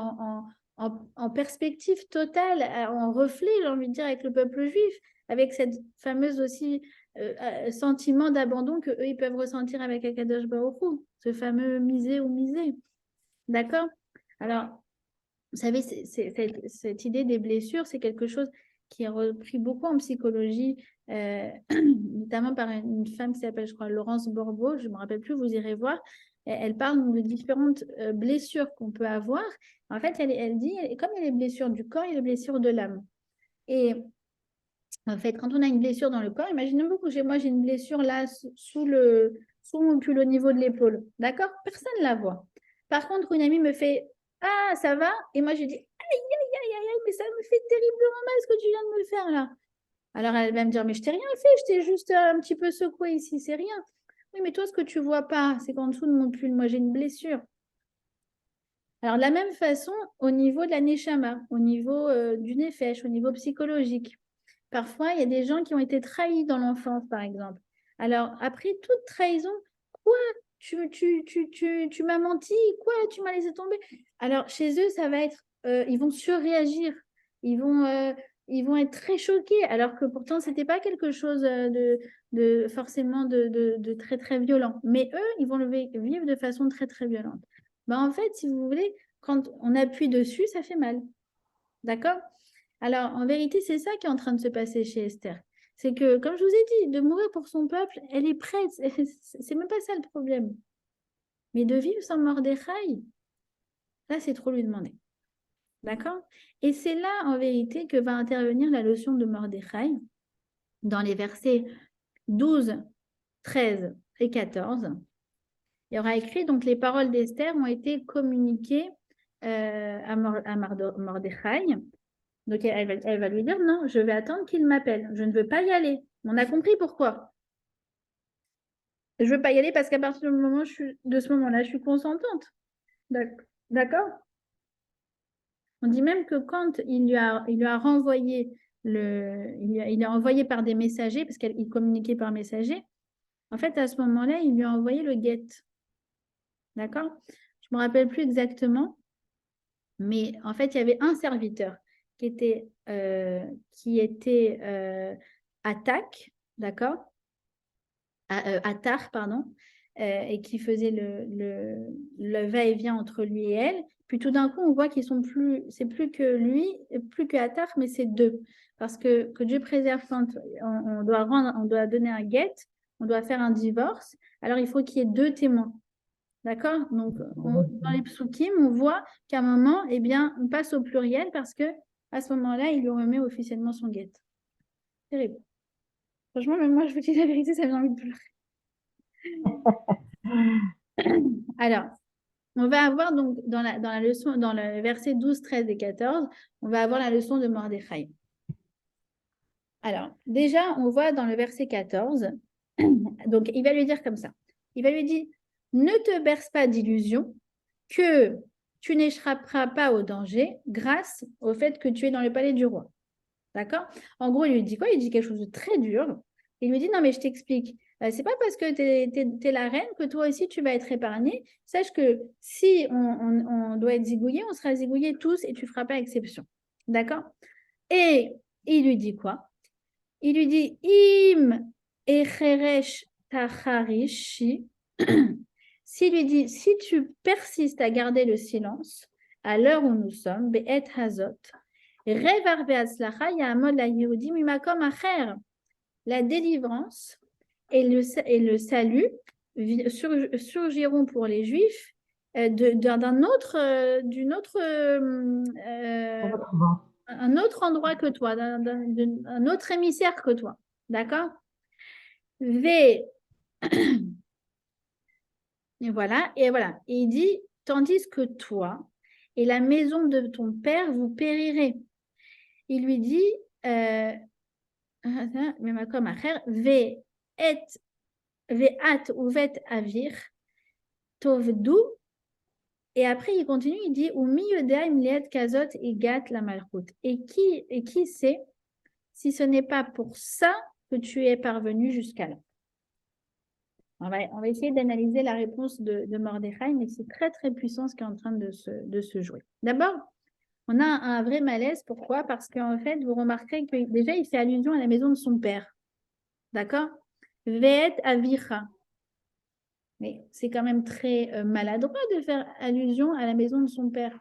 [SPEAKER 1] en perspective totale, en reflet, j'ai envie de dire, avec le peuple juif, avec cette fameuse aussi sentiment d'abandon qu'eux, ils peuvent ressentir avec Akadosh Baruch Hu, ce fameux misé ou misé. D'accord? Alors, vous savez, cette idée des blessures, c'est quelque chose qui est repris beaucoup en psychologie, notamment par une femme qui s'appelle, je crois, Laurence Borbeau, je ne me rappelle plus, vous irez voir. Elle parle de différentes blessures qu'on peut avoir. En fait, elle dit, comme il y a les blessures du corps, il y a les blessures de l'âme. Et en fait, quand on a une blessure dans le corps, imaginez-vous que moi, j'ai une blessure là, sous mon pull au niveau de l'épaule. D'accord? Personne ne la voit. Par contre, une amie me fait ah, ça va? Et moi, je dis aïe, aïe, aïe, aïe, mais ça me fait terriblement mal ce que tu viens de me faire là. Alors, elle va me dire mais je t'ai rien fait, je t'ai juste un petit peu secoué ici, c'est rien. Oui, mais toi, ce que tu vois pas, c'est qu'en dessous de mon pull, moi, j'ai une blessure. Alors, de la même façon, au niveau de la neshama, au niveau du nefesh, au niveau psychologique. Parfois, il y a des gens qui ont été trahis dans l'enfance, par exemple. Alors, après toute trahison, quoi? Tu m'as menti? Quoi? Tu m'as laissé tomber? Alors, chez eux, ça va être, ils vont surréagir. Ils vont, euh, ils vont être très choqués, alors que pourtant, ce n'était pas quelque chose de forcément de très, très violent. Mais eux, ils vont le vivre de façon très, très violente. Ben, en fait, si vous voulez, quand on appuie dessus, ça fait mal. D'accord? Alors, en vérité, c'est ça qui est en train de se passer chez Esther. C'est que, comme je vous ai dit, de mourir pour son peuple, elle est prête. C'est même pas ça le problème. Mais de vivre sans Mordechai, là, c'est trop lui demander. D'accord? Et c'est là, en vérité, que va intervenir la notion de Mordechai dans les versets 12, 13 et 14. Il y aura écrit, donc les paroles d'Esther ont été communiquées à Mordechai. Donc, elle va lui dire, non, je vais attendre qu'il m'appelle. Je ne veux pas y aller. On a compris pourquoi. Je ne veux pas y aller parce qu'à partir du moment de ce moment-là, je suis consentante. D'accord? On dit même que quand il lui a renvoyé il a envoyé par des messagers, parce qu'il communiquait par messager, en fait, à ce moment-là, il lui a envoyé le guet. D'accord? Je ne me rappelle plus exactement. Mais en fait, il y avait un serviteur qui était Atak, d'accord? Attar, pardon, et qui faisait le va-et-vient entre lui et elle. Puis tout d'un coup, on voit qu'ils sont plus, c'est plus que lui, plus que Attar, mais c'est deux. Parce que Dieu préserve quand on doit donner un guet, on doit faire un divorce. Alors il faut qu'il y ait deux témoins. D'accord? Donc, dans les psukim, on voit qu'à un moment, eh bien, on passe au pluriel parce que à ce moment-là, il lui remet officiellement son guet. Terrible. Franchement, même moi, je vous dis la vérité, ça me donne envie de pleurer. Alors, on va avoir donc dans la leçon, dans le verset 12, 13 et 14, on va avoir la leçon de Mordechai. Alors, déjà, on voit dans le verset 14, donc il va lui dire comme ça. Il va lui dire, ne te berce pas d'illusions que tu n'échapperas pas au danger grâce au fait que tu es dans le palais du roi. D'accord? En gros, il lui dit quoi? Il dit quelque chose de très dur. Il lui dit, non, mais je t'explique. C'est pas parce que tu es la reine que toi aussi tu vas être épargnée. Sache que si on doit être zigouillé, on sera zigouillés tous et tu ne feras pas exception. D'accord? Et il lui dit quoi? Il lui dit, Im echeresh tacharishi. S'il lui dit, si tu persistes à garder le silence, à l'heure où nous sommes, be'et hazot, revarve atzlacha ya'amod la Yehudi mimakom acher. La délivrance et le salut surgiront pour les Juifs d'un autre, un autre endroit que toi, un autre émissaire que toi. D'accord? V. Et voilà. Et il dit, tandis que toi et la maison de ton père, vous périrez. Il lui dit, comme ve at uvet avir tovdu. Et après, il continue, il dit, ou miyodem liet kazot igat la malchut. Et qui sait si ce n'est pas pour ça que tu es parvenu jusqu'à là. On va essayer d'analyser la réponse de Mordechai, mais c'est très, très puissant ce qui est en train de se jouer. D'abord, on a un vrai malaise. Pourquoi? Parce qu'en fait, vous remarquerez que déjà, il fait allusion à la maison de son père. D'accord? Ve'et avicha. Mais c'est quand même très maladroit de faire allusion à la maison de son père.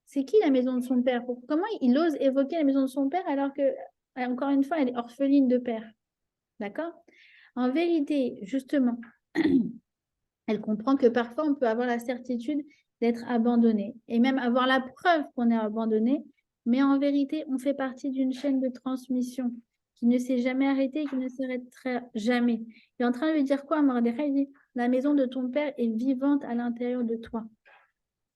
[SPEAKER 1] C'est qui la maison de son père? Comment il ose évoquer la maison de son père alors que, encore une fois, elle est orpheline de père? D'accord? En vérité, justement, elle comprend que parfois on peut avoir la certitude d'être abandonné et même avoir la preuve qu'on est abandonné, mais en vérité, on fait partie d'une chaîne de transmission qui ne s'est jamais arrêtée et qui ne s'arrêtera jamais. Il est en train de lui dire quoi, Mordechai? Il dit, la maison de ton père est vivante à l'intérieur de toi.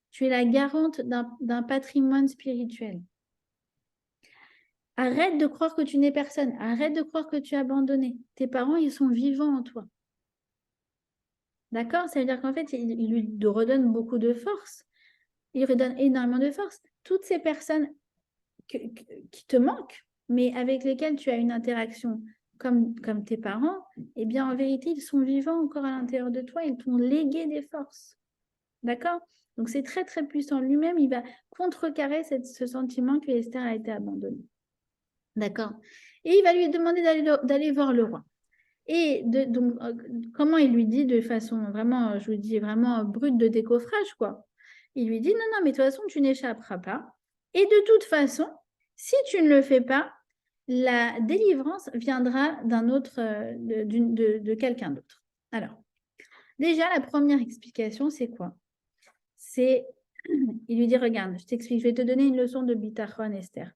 [SPEAKER 1] Tu es la garante d'un patrimoine spirituel. Arrête de croire que tu n'es personne. Arrête de croire que tu es abandonné. Tes parents, ils sont vivants en toi. D'accord? Ça veut dire qu'en fait, il lui redonne beaucoup de force. Il redonne énormément de force. Toutes ces personnes qui te manquent, mais avec lesquelles tu as une interaction comme tes parents, eh bien, en vérité, ils sont vivants encore à l'intérieur de toi. Ils t'ont légué des forces. D'accord? Donc, c'est très, très puissant. Lui-même, il va contrecarrer ce sentiment que Esther a été abandonnée. D'accord? Et il va lui demander d'aller voir le roi. Et donc, comment il lui dit de façon vraiment, je vous dis, vraiment brute de décoffrage, quoi. Il lui dit, non, non, mais de toute façon, tu n'échapperas pas. Et de toute façon, si tu ne le fais pas, la délivrance viendra d'un autre, de quelqu'un d'autre. Alors, déjà, la première explication, c'est quoi? C'est, il lui dit, regarde, je t'explique, je vais te donner une leçon de bitachon, Esther.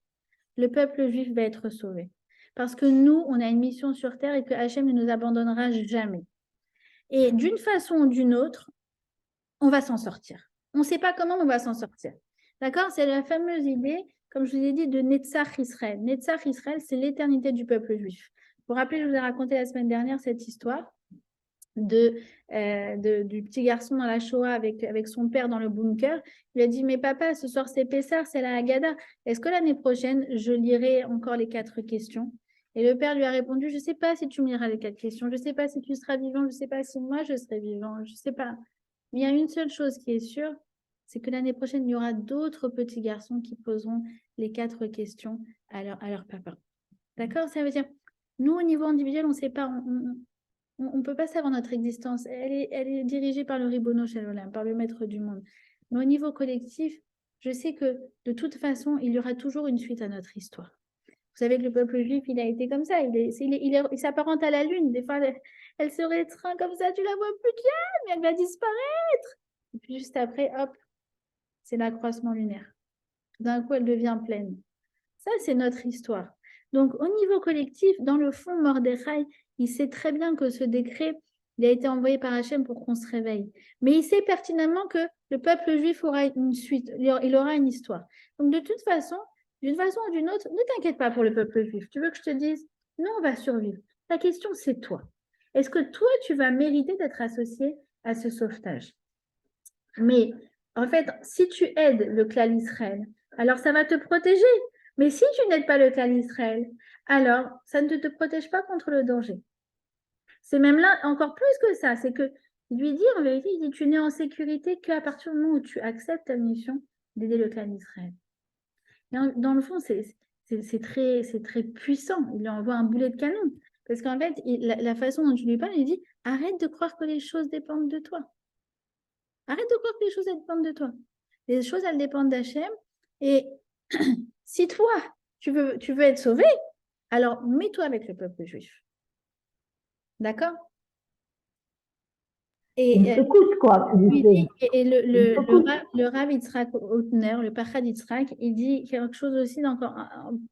[SPEAKER 1] Le peuple juif va être sauvé. Parce que nous, on a une mission sur terre et que Hachem ne nous abandonnera jamais. Et d'une façon ou d'une autre, on va s'en sortir. On ne sait pas comment, mais on va s'en sortir. D'accord? C'est la fameuse idée, comme je vous ai dit, de Netzach Israël. Netzach Israël, c'est l'éternité du peuple juif. Vous vous rappelez, je vous ai raconté la semaine dernière cette histoire du petit garçon dans la Shoah avec son père dans le bunker. Il a dit, mais papa, ce soir c'est Pessah, c'est la Haggadah. Est-ce que l'année prochaine, je lirai encore les 4 questions? Et le père lui a répondu, je ne sais pas si tu me liras les 4 questions, je ne sais pas si tu seras vivant, je ne sais pas si moi je serai vivant, je ne sais pas. Mais il y a une seule chose qui est sûre, c'est que l'année prochaine, il y aura d'autres petits garçons qui poseront les 4 questions à leur papa. D'accord? Ça veut dire, nous, au niveau individuel, on ne sait pas, on ne peut pas savoir notre existence. Elle est dirigée par le Ribono Shel Olam, par le maître du monde. Mais au niveau collectif, je sais que de toute façon, il y aura toujours une suite à notre histoire. Vous savez que le peuple juif, il a été comme ça. Il s'apparente à la lune. Des fois, elle se restreint comme ça, tu la vois plus claire, mais elle va disparaître. Et puis juste après, hop, c'est l'accroissement lunaire. D'un coup, elle devient pleine. Ça, c'est notre histoire. Donc, au niveau collectif, dans le fond, Mordechai, il sait très bien que ce décret, il a été envoyé par Hachem pour qu'on se réveille. Mais il sait pertinemment que le peuple juif aura une suite, il aura une histoire. Donc, de toute façon, d'une façon ou d'une autre, ne t'inquiète pas pour le peuple juif. Tu veux que je te dise, non, on va survivre. La question, c'est toi. Est-ce que toi, tu vas mériter d'être associé à ce sauvetage? Mais en fait, si tu aides le clan Israël, alors ça va te protéger. Mais si tu n'aides pas le clan Israël, alors ça ne te protège pas contre le danger. C'est même là encore plus que ça. C'est que lui dit, en vérité, il dit, tu n'es en sécurité qu'à partir du moment où tu acceptes ta mission d'aider le clan Israël. Et dans le fond, c'est très puissant. Il lui envoie un boulet de canon. Parce qu'en fait, la façon dont tu lui parles, il dit, arrête de croire que les choses dépendent de toi. Arrête de croire que les choses, elles dépendent de toi. Les choses, elles dépendent d'Hachem. Et si toi, tu veux être sauvé, alors mets-toi avec le peuple juif. D'accord?
[SPEAKER 2] Une secousse, quoi.
[SPEAKER 1] Le Rav Yitzhak Hutner, le Pachad Yitzhak, il dit quelque chose aussi d'encore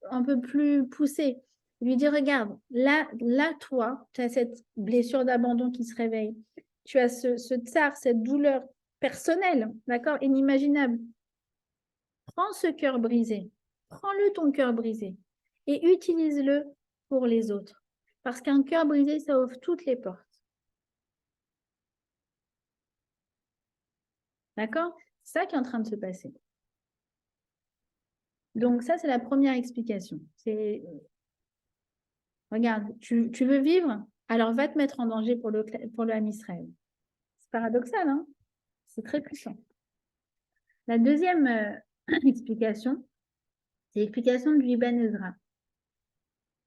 [SPEAKER 1] un peu plus poussé. Il lui dit, regarde, là toi, tu as cette blessure d'abandon qui se réveille. Tu as ce tsar, cette douleur personnelle, d'accord, inimaginable. Prends ce cœur brisé, prends-le ton cœur brisé et utilise-le pour les autres. Parce qu'un cœur brisé, ça ouvre toutes les portes. D'accord? C'est ça qui est en train de se passer. Donc ça, c'est la première explication. C'est, regarde, tu veux vivre? Alors va te mettre en danger pour le Ham Israël. C'est paradoxal, hein? C'est très puissant. La deuxième explication, c'est l'explication de Ibn Ezra.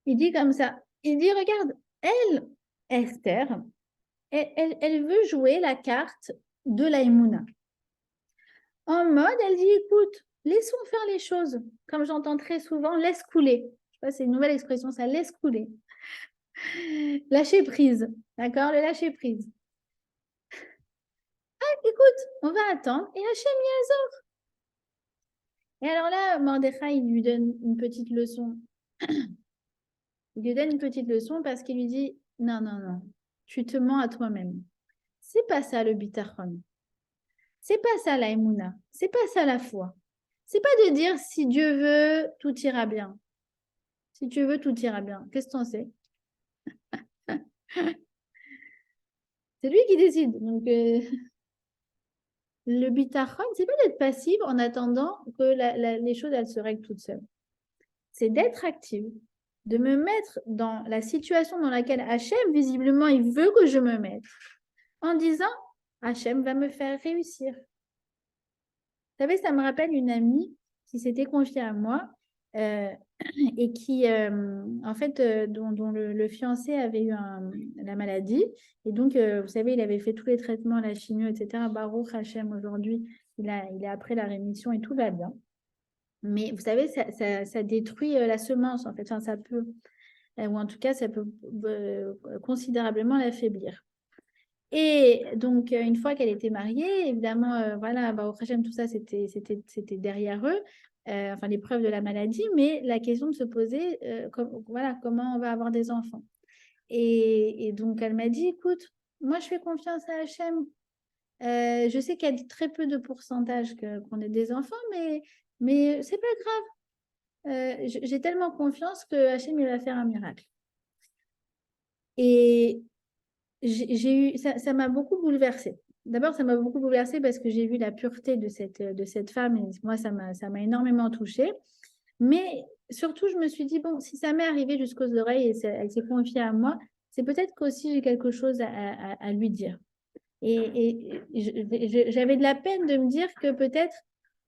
[SPEAKER 1] Il dit comme ça, il dit, regarde, elle, Esther, elle veut jouer la carte de la Emouna. En mode, elle dit, écoute, laissons faire les choses. Comme j'entends très souvent, laisse couler. Je sais pas, c'est une nouvelle expression, ça laisse couler. Lâcher prise, d'accord? Le lâcher prise. Ah, écoute, on va attendre et Hachem Yazor. Et alors là, Mordechai, il lui donne une petite leçon. Il lui donne une petite leçon parce qu'il lui dit, non, non, non, tu te mens à toi-même. C'est pas ça le bitachon. C'est pas ça la émouna. C'est pas ça la foi. C'est pas de dire si Dieu veut, tout ira bien. Si tu veux, tout ira bien. Qu'est-ce que tu en sais? C'est lui qui décide. Donc, le bitachon, c'est pas d'être passive en attendant que les choses elles se règlent toutes seules. C'est d'être active, de me mettre dans la situation dans laquelle Hachem, visiblement, il veut que je me mette, en disant, Hachem va me faire réussir. Vous savez, ça me rappelle une amie qui s'était confiée à moi et qui, en fait, dont le fiancé avait eu la maladie. Et donc, vous savez, il avait fait tous les traitements, la chimio, etc. Baruch Hachem, aujourd'hui, il est après la rémission et tout va bien. Mais vous savez, ça détruit la semence, en fait. Enfin, ça peut, ou en tout cas, ça peut considérablement l'affaiblir. Et donc, une fois qu'elle était mariée, évidemment, voilà, au Hachem, tout ça, c'était derrière eux, enfin, l'épreuve de la maladie, mais la question de se poser, voilà, comment on va avoir des enfants. Et donc, elle m'a dit, écoute, moi, je fais confiance à Hachem. Je sais qu'il y a très peu de pourcentage qu'on ait des enfants, mais c'est pas grave. J'ai tellement confiance que Hachem, il va faire un miracle. Et ça m'a beaucoup bouleversée. D'abord, ça m'a beaucoup bouleversée parce que j'ai vu la pureté de cette femme et moi, ça m'a énormément touchée. Mais surtout, je me suis dit, bon, si ça m'est arrivé jusqu'aux oreilles et elle s'est confiée à moi, c'est peut-être qu'aussi j'ai quelque chose à lui dire. J'avais de la peine de me dire que peut-être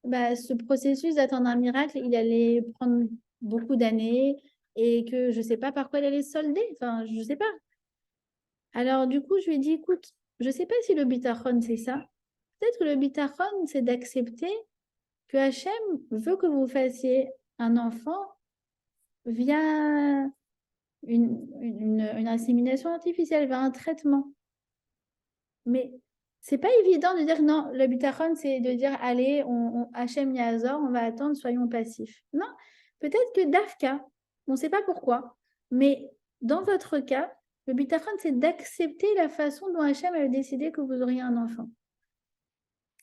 [SPEAKER 1] ce processus d'attendre un miracle, il allait prendre beaucoup d'années et que je ne sais pas par quoi il allait se solder. Enfin, je ne sais pas. Alors, du coup, je lui ai dit, écoute, je ne sais pas si le bitachon, c'est ça. Peut-être que le bitachon, c'est d'accepter que Hachem veut que vous fassiez un enfant via une insémination artificielle, via un traitement. Mais c'est pas évident de dire non, le bitachon, c'est de dire allez, Hachem Yazor, on va attendre, soyons passifs. Non, peut-être que Dafka, on ne sait pas pourquoi, mais dans votre cas, le bitachon, c'est d'accepter la façon dont Hachem a décidé que vous auriez un enfant.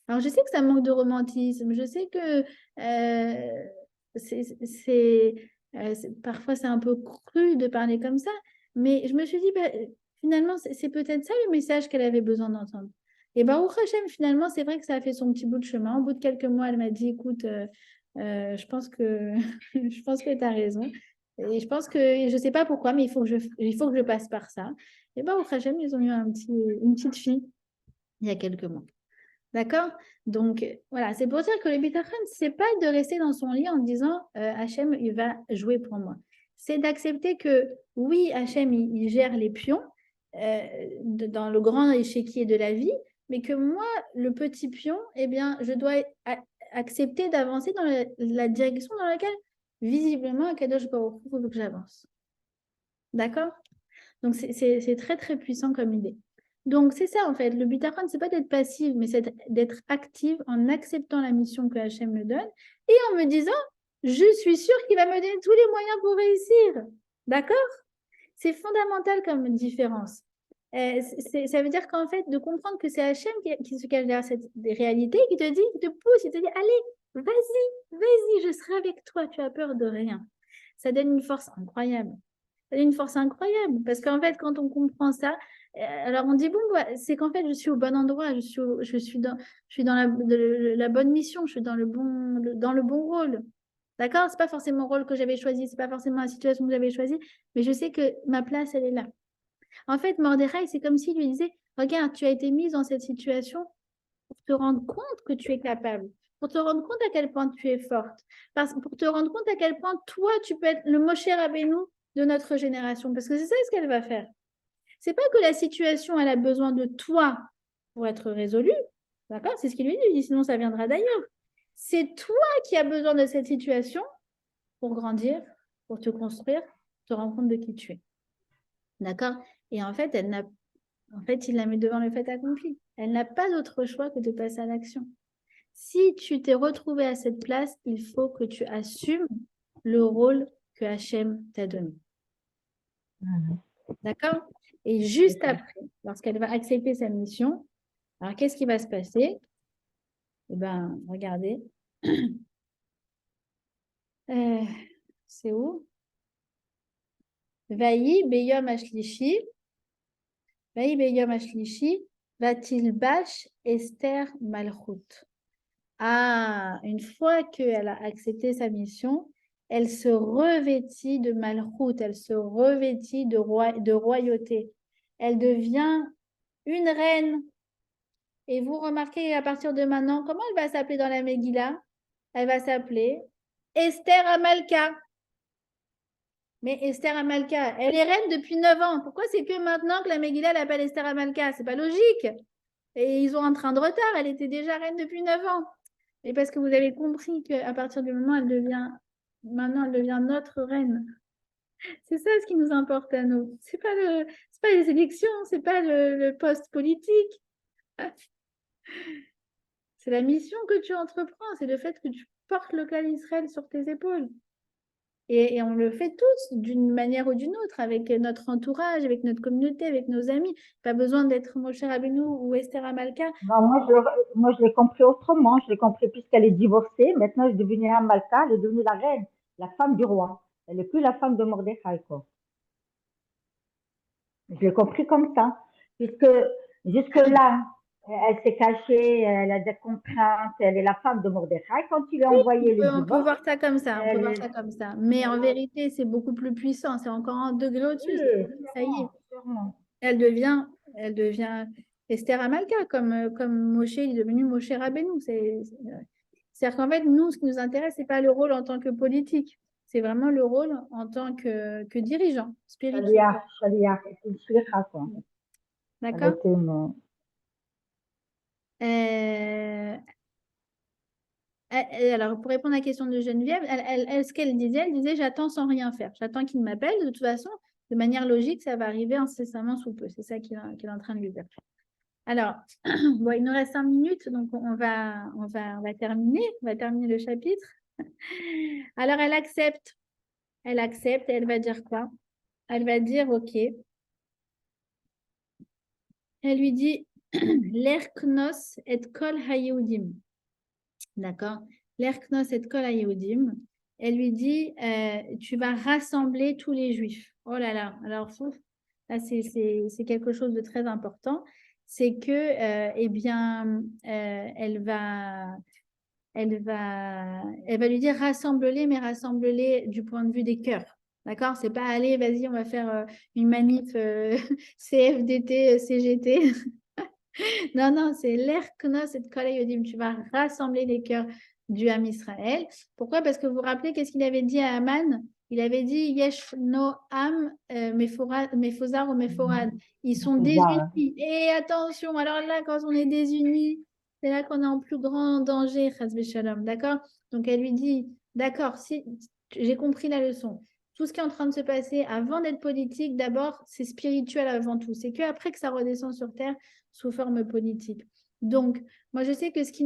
[SPEAKER 1] Alors, je sais que ça manque de romantisme, je sais que parfois c'est un peu cru de parler comme ça, mais je me suis dit, finalement, c'est peut-être ça le message qu'elle avait besoin d'entendre. Et Baruch Hashem, finalement, c'est vrai que ça a fait son petit bout de chemin. Au bout de quelques mois, elle m'a dit, écoute, je pense que je pense que tu as raison. Et je pense que, je ne sais pas pourquoi, mais il faut que je passe par ça. Et Baruch Hashem, ils ont eu une petite fille il y a quelques mois. D'accord? Donc, voilà, c'est pour dire que le bitachon, ce n'est pas de rester dans son lit en disant Hachem, il va jouer pour moi. C'est d'accepter que, oui, Hachem, il gère les pions dans le grand échiquier de la vie, mais que moi, le petit pion, eh bien, je dois accepter d'avancer dans la direction dans laquelle, visiblement, Kadosh Baruch Hu, il faut que j'avance. D'accord? Donc, c'est très, très puissant comme idée. Donc, c'est ça, en fait. Le bitachon, ce n'est pas d'être passive, mais c'est d'être active en acceptant la mission que Hachem me donne et en me disant, je suis sûre qu'il va me donner tous les moyens pour réussir. D'accord? C'est fondamental comme différence. Ça veut dire qu'en fait, de comprendre que c'est Hachem qui se cache derrière cette réalité, qui te dit, qui te pousse, qui te dit, allez, vas-y, je serai avec toi, tu as peur de rien. Ça donne une force incroyable. Ça donne une force incroyable, parce qu'en fait, quand on comprend ça, alors on dit, bon, c'est qu'en fait, je suis au bon endroit, je suis dans la bonne mission, je suis dans le bon rôle. D'accord? C'est pas forcément le rôle que j'avais choisi, c'est pas forcément la situation que j'avais choisie, mais je sais que ma place, elle est là. En fait, Mordechai, c'est comme s'il lui disait, regarde, tu as été mise dans cette situation pour te rendre compte que tu es capable, pour te rendre compte à quel point tu es forte, pour te rendre compte à quel point toi, tu peux être le Moshe Rabbeinu de notre génération, parce que c'est ça ce qu'elle va faire. C'est pas que la situation, elle a besoin de toi pour être résolue, d'accord? C'est ce qu'il lui dit, sinon ça viendra d'ailleurs. C'est toi qui as besoin de cette situation pour grandir, pour te construire, te rendre compte de qui tu es. D'accord? Et en fait, il la met devant le fait accompli. Elle n'a pas d'autre choix que de passer à l'action. Si tu t'es retrouvé à cette place, il faut que tu assumes le rôle que Hachem t'a donné. D'accord? Et juste après, lorsqu'elle va accepter sa mission, alors qu'est-ce qui va se passer? Eh bien, regardez. C'est où? Vaï beyom ashlishi. Vaï beyom ashlishi. Va-t-il bâche Esther Malchut? Ah, une fois qu'elle a accepté sa mission, elle se revêtit de Malchut, elle se revêtit de royauté. Elle devient une reine. Et vous remarquez à partir de maintenant, comment elle va s'appeler dans la Megillah? Elle va s'appeler Esther Amalka. Mais Esther Amalka, elle est reine depuis 9 ans. Pourquoi c'est que maintenant que la Megillah l'appelle Esther Amalka? C'est pas logique. Et ils ont un train de retard. Elle était déjà reine depuis 9 ans. Et parce que vous avez compris qu'à partir du moment où maintenant elle devient notre reine. C'est ça ce qui nous importe à nous. C'est pas les élections, c'est pas le poste politique. C'est la mission que tu entreprends, c'est le fait que tu portes le clan Israël sur tes épaules. Et on le fait tous d'une manière ou d'une autre, avec notre entourage, avec notre communauté, avec nos amis. Pas besoin d'être Moshe Rabbeinu ou Esther Amalka.
[SPEAKER 2] Non, moi, je l'ai compris autrement. Je l'ai compris puisqu'elle est divorcée. Maintenant, elle est devenue Amalka, elle est devenue la reine, la femme du roi. Elle n'est plus la femme de Mordechai, quoi. Je l'ai compris comme ça. Puisque jusque-là, elle s'est cachée, elle a des contraintes, elle est la femme de Mordechai. Quand il a envoyé le
[SPEAKER 1] On peut
[SPEAKER 2] divorce,
[SPEAKER 1] voir ça comme ça, on peut voir ça comme ça. Mais en vérité, c'est beaucoup plus puissant, c'est encore un degré au-dessus.
[SPEAKER 2] oui,
[SPEAKER 1] Ça y est,
[SPEAKER 2] sûrement, sûrement.
[SPEAKER 1] elle devient Esther Amalka, comme Moshe il est devenu Moshe Rabbeinu. C'est-à-dire qu'en fait, nous, ce qui nous intéresse, ce n'est pas le rôle en tant que politique, c'est vraiment le rôle en tant que dirigeant spirituel.
[SPEAKER 2] Shaliach, c'est une shlicha, quoi. Elle
[SPEAKER 1] D'accord?
[SPEAKER 2] était une...
[SPEAKER 1] Alors, pour répondre à la question de Geneviève, ce qu'elle disait, j'attends sans rien faire. J'attends qu'il m'appelle. De toute façon, de manière logique, ça va arriver incessamment sous peu. C'est ça qu'il est en train de lui dire. Alors, bon, il nous reste 5 minutes, donc on va terminer. On va terminer le chapitre. Alors, elle accepte. Elle accepte et elle va dire quoi? Elle va dire, OK. Elle lui dit, l'erknos et kol hayehudim. D'accord? L'erknos et kol hayehudim. Elle lui dit, tu vas rassembler tous les juifs. Oh là là, alors là, c'est quelque chose de très important. C'est que, eh bien, elle va lui dire rassemble-les, mais rassemble-les du point de vue des cœurs. D'accord? C'est pas allez, vas-y, on va faire une manif CFDT, CGT. Non, non, c'est l'Erknos et Kol Hayodim. Tu vas rassembler les cœurs du Ham Israël. Pourquoi? Parce que vous vous rappelez qu'est-ce qu'il avait dit à Aman? Il avait dit Yesh no Am Mefozar ou Meforad. Ils sont désunis. Et attention, alors là, quand on est désunis, c'est là qu'on est en plus grand danger, Chas Shalom. D'accord? Donc elle lui dit d'accord, si j'ai compris la leçon. Tout ce qui est en train de se passer avant d'être politique, d'abord, c'est spirituel avant tout. C'est qu'après que ça redescend sur terre sous forme politique. Donc, moi, je sais que ce qui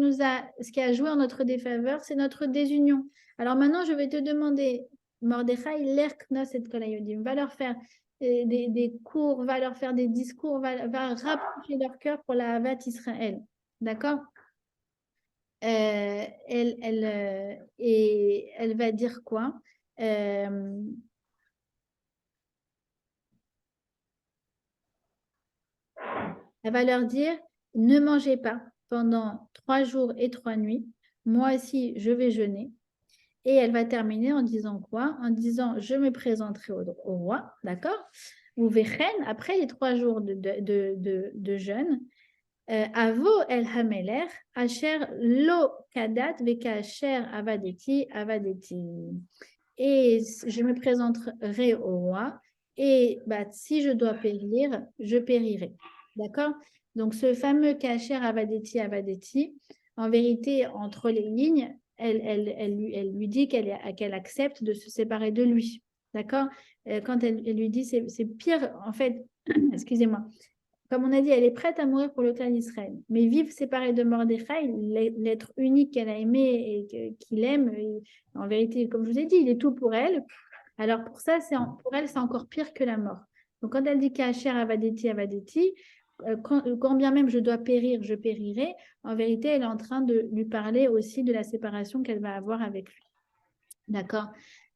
[SPEAKER 1] a joué en notre défaveur, c'est notre désunion. Alors maintenant, je vais te demander, Mordechai, l'Erknos et Kol Hayodim, va leur faire des cours, va leur faire des discours, va rapprocher leur cœur pour la Havat Israël. D'accord? Et elle va dire quoi? Elle va leur dire, ne mangez pas pendant 3 jours et 3 nuits. Moi aussi, je vais jeûner. Et elle va terminer en disant quoi? En disant, je me présenterai au roi, d'accord? Ou vechen, après les 3 jours de jeûne, avo el hameler, asher lo kadat veka asher avadeti avadeti. Et je me présenterai au roi, et bah, si je dois périr, je périrai. D'accord? Donc, ce fameux Kacher Avadeti Avadeti, en vérité, entre les lignes, elle lui dit qu'elle accepte de se séparer de lui. D'accord? Quand elle lui dit, c'est pire, en fait, excusez-moi, comme on a dit, elle est prête à mourir pour le clan d'Israël. Mais vivre séparée de Mordechai, l'être unique qu'elle a aimé et qu'il aime, et en vérité, comme je vous ai dit, il est tout pour elle. Alors pour ça, pour elle, c'est encore pire que la mort. Donc quand elle dit Kacher Avadeti Avadeti, quand bien même je dois périr, je périrai, en vérité, elle est en train de lui parler aussi de la séparation qu'elle va avoir avec lui. D'accord?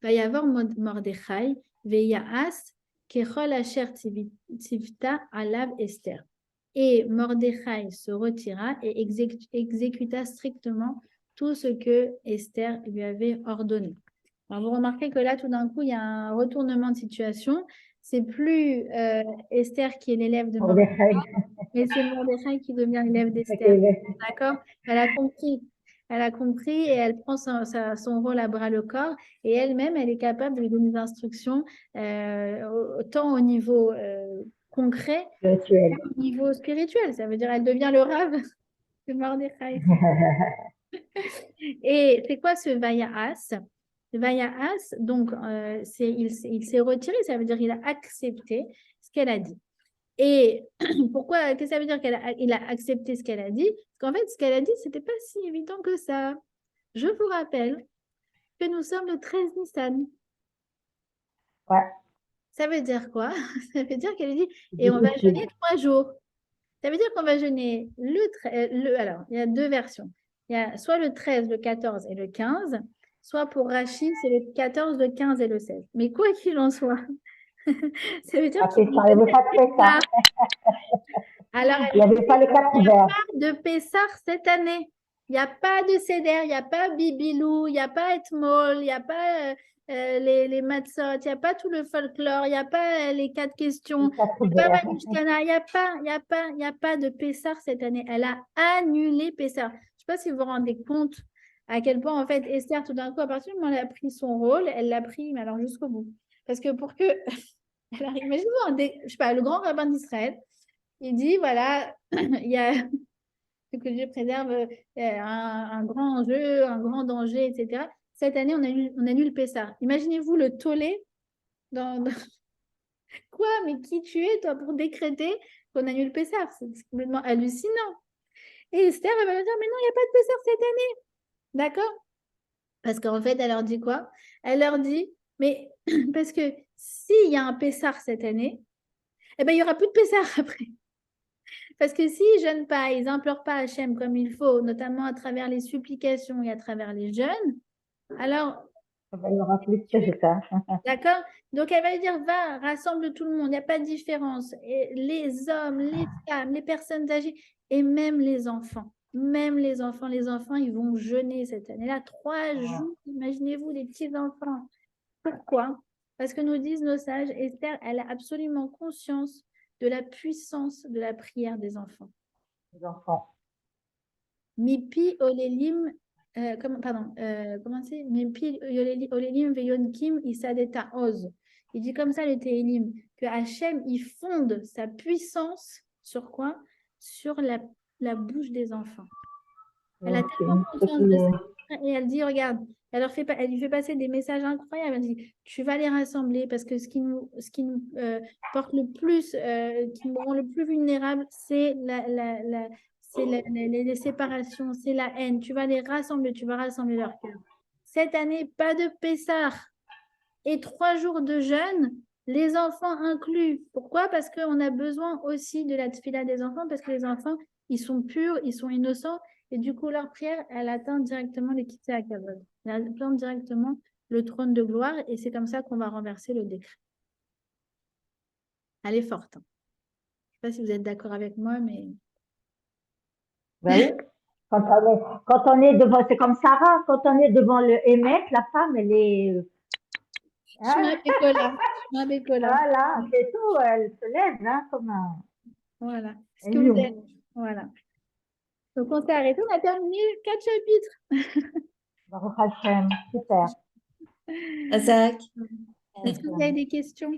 [SPEAKER 1] Va y avoir Mordechai, Veya'as, Kechol Asher Tivta Alav Esther. Et Mordechai se retira et exécuta strictement tout ce que Esther lui avait ordonné. Alors, vous remarquez que là, tout d'un coup, il y a un retournement de situation. C'est plus Esther qui est l'élève de Mordechai, mais c'est Mordechai qui devient l'élève d'Esther. D'accord? Elle a compris. Elle a compris et elle prend son rôle à bras le corps. Et elle-même, elle est capable de lui donner des instructions autant au niveau concret qu'au niveau spirituel. Ça veut dire elle devient le rave de Mordechai. Et c'est quoi ce Vayaas? Vayaas, donc, il s'est retiré, ça veut dire qu'il a accepté ce qu'elle a dit. Et pourquoi, qu'est-ce que ça veut dire qu'il a accepté ce qu'elle a dit? Parce qu'en fait, ce qu'elle a dit, ce n'était pas si évident que ça. Je vous rappelle que nous sommes le 13 Nissan.
[SPEAKER 2] Ouais.
[SPEAKER 1] Ça veut dire quoi? Ça veut dire qu'elle a dit, et on va jeûner 3 jours. Ça veut dire qu'on va jeûner alors, il y a 2 versions. Il y a soit le 13, le 14 et le 15, soit pour Rachid, c'est le 14, le 15 et le 16. Mais quoi qu'il en soit, ça veut dire qu'il
[SPEAKER 2] n'y avait pas de Pessah.
[SPEAKER 1] Alors,
[SPEAKER 2] il n'y avait pas les 4 hivers.
[SPEAKER 1] Il n'y a pas de Pessah cette année. Il n'y a pas de Seder, il n'y a pas Bibilou, il n'y a pas Etmol, il n'y a pas les matzot, il n'y a pas tout le folklore, il n'y a pas les 4 questions,
[SPEAKER 2] Les quatre
[SPEAKER 1] il n'y a pas
[SPEAKER 2] vers.
[SPEAKER 1] Manouchkana, il y a pas de Pessah cette année. Elle a annulé Pessah. Je ne sais pas si vous vous rendez compte à quel point, en fait, Esther, tout d'un coup, à partir du moment où elle a pris son rôle, elle l'a pris, mais alors jusqu'au bout. Parce que pour que. Elle arrive, imaginez-vous, je sais pas, le grand rabbin d'Israël, il dit voilà, il y a que Dieu préserve un grand enjeu, un grand danger, etc. Cette année, on annule Pessah. Imaginez-vous le tollé dans. Quoi? Mais qui tu es, toi, pour décréter qu'on annule Pessah? C'est complètement hallucinant. Et Esther, elle va me dire, mais non, il n'y a pas de Pessah cette année. D'accord? Parce qu'en fait, elle leur dit quoi? Elle leur dit, mais parce que s'il y a un Pessah cette année, eh ben, il n'y aura plus de Pessah après. Parce que s'ils ne jeûnent pas, ils n'implorent pas Hachem comme il faut, notamment à travers les supplications et à travers les jeûnes, alors,
[SPEAKER 2] Il y aura plus que ça.
[SPEAKER 1] d'accord? Donc, elle va lui dire, va, rassemble tout le monde, il n'y a pas de différence. Et les hommes, les femmes, les personnes âgées et même les enfants. Même les enfants, ils vont jeûner cette année-là. 3 jours, imaginez-vous, les petits-enfants. Pourquoi? Parce que nous disent nos sages, Esther, elle a absolument conscience de la puissance de la prière des enfants.
[SPEAKER 2] Les enfants.
[SPEAKER 1] Mipi olelim, comment c'est? Mipi olelim veyonkim isadeta oz. Il dit comme ça le Télim, que Hachem, il fonde sa puissance sur quoi? Sur la bouche des enfants. Elle a tellement conscience de ça. Et elle dit, regarde, elle lui fait passer des messages incroyables. Elle dit, tu vas les rassembler parce que ce qui nous porte le plus, qui nous rend le plus vulnérables, c'est les séparations, c'est la haine. Tu vas les rassembler, tu vas rassembler leur cœur. Cette année, pas de Pessah et 3 jours de jeûne, les enfants inclus. Pourquoi? Parce qu'on a besoin aussi de la tefila des enfants, parce que les enfants, ils sont purs, ils sont innocents, et du coup, leur prière, elle atteint directement les Kitzé à Kavod. Elle atteint directement le trône de gloire, et c'est comme ça qu'on va renverser le décret. Elle est forte. Hein. Je ne sais pas si vous êtes d'accord avec moi, mais...
[SPEAKER 2] Ben oui. Quand on est devant, c'est comme Sarah, quand on est devant le Hémet, la femme, elle est. Hein,
[SPEAKER 1] Voilà.
[SPEAKER 2] voilà, c'est tout, elle se lève, hein, comme un
[SPEAKER 1] Voilà. Ce que vous êtes.
[SPEAKER 2] lion.
[SPEAKER 1] Voilà. Donc, on s'est arrêté, on a terminé 4 chapitres.
[SPEAKER 2] Baruch Hashem, super.
[SPEAKER 3] Isaac.
[SPEAKER 1] Est-ce que vous avez des questions?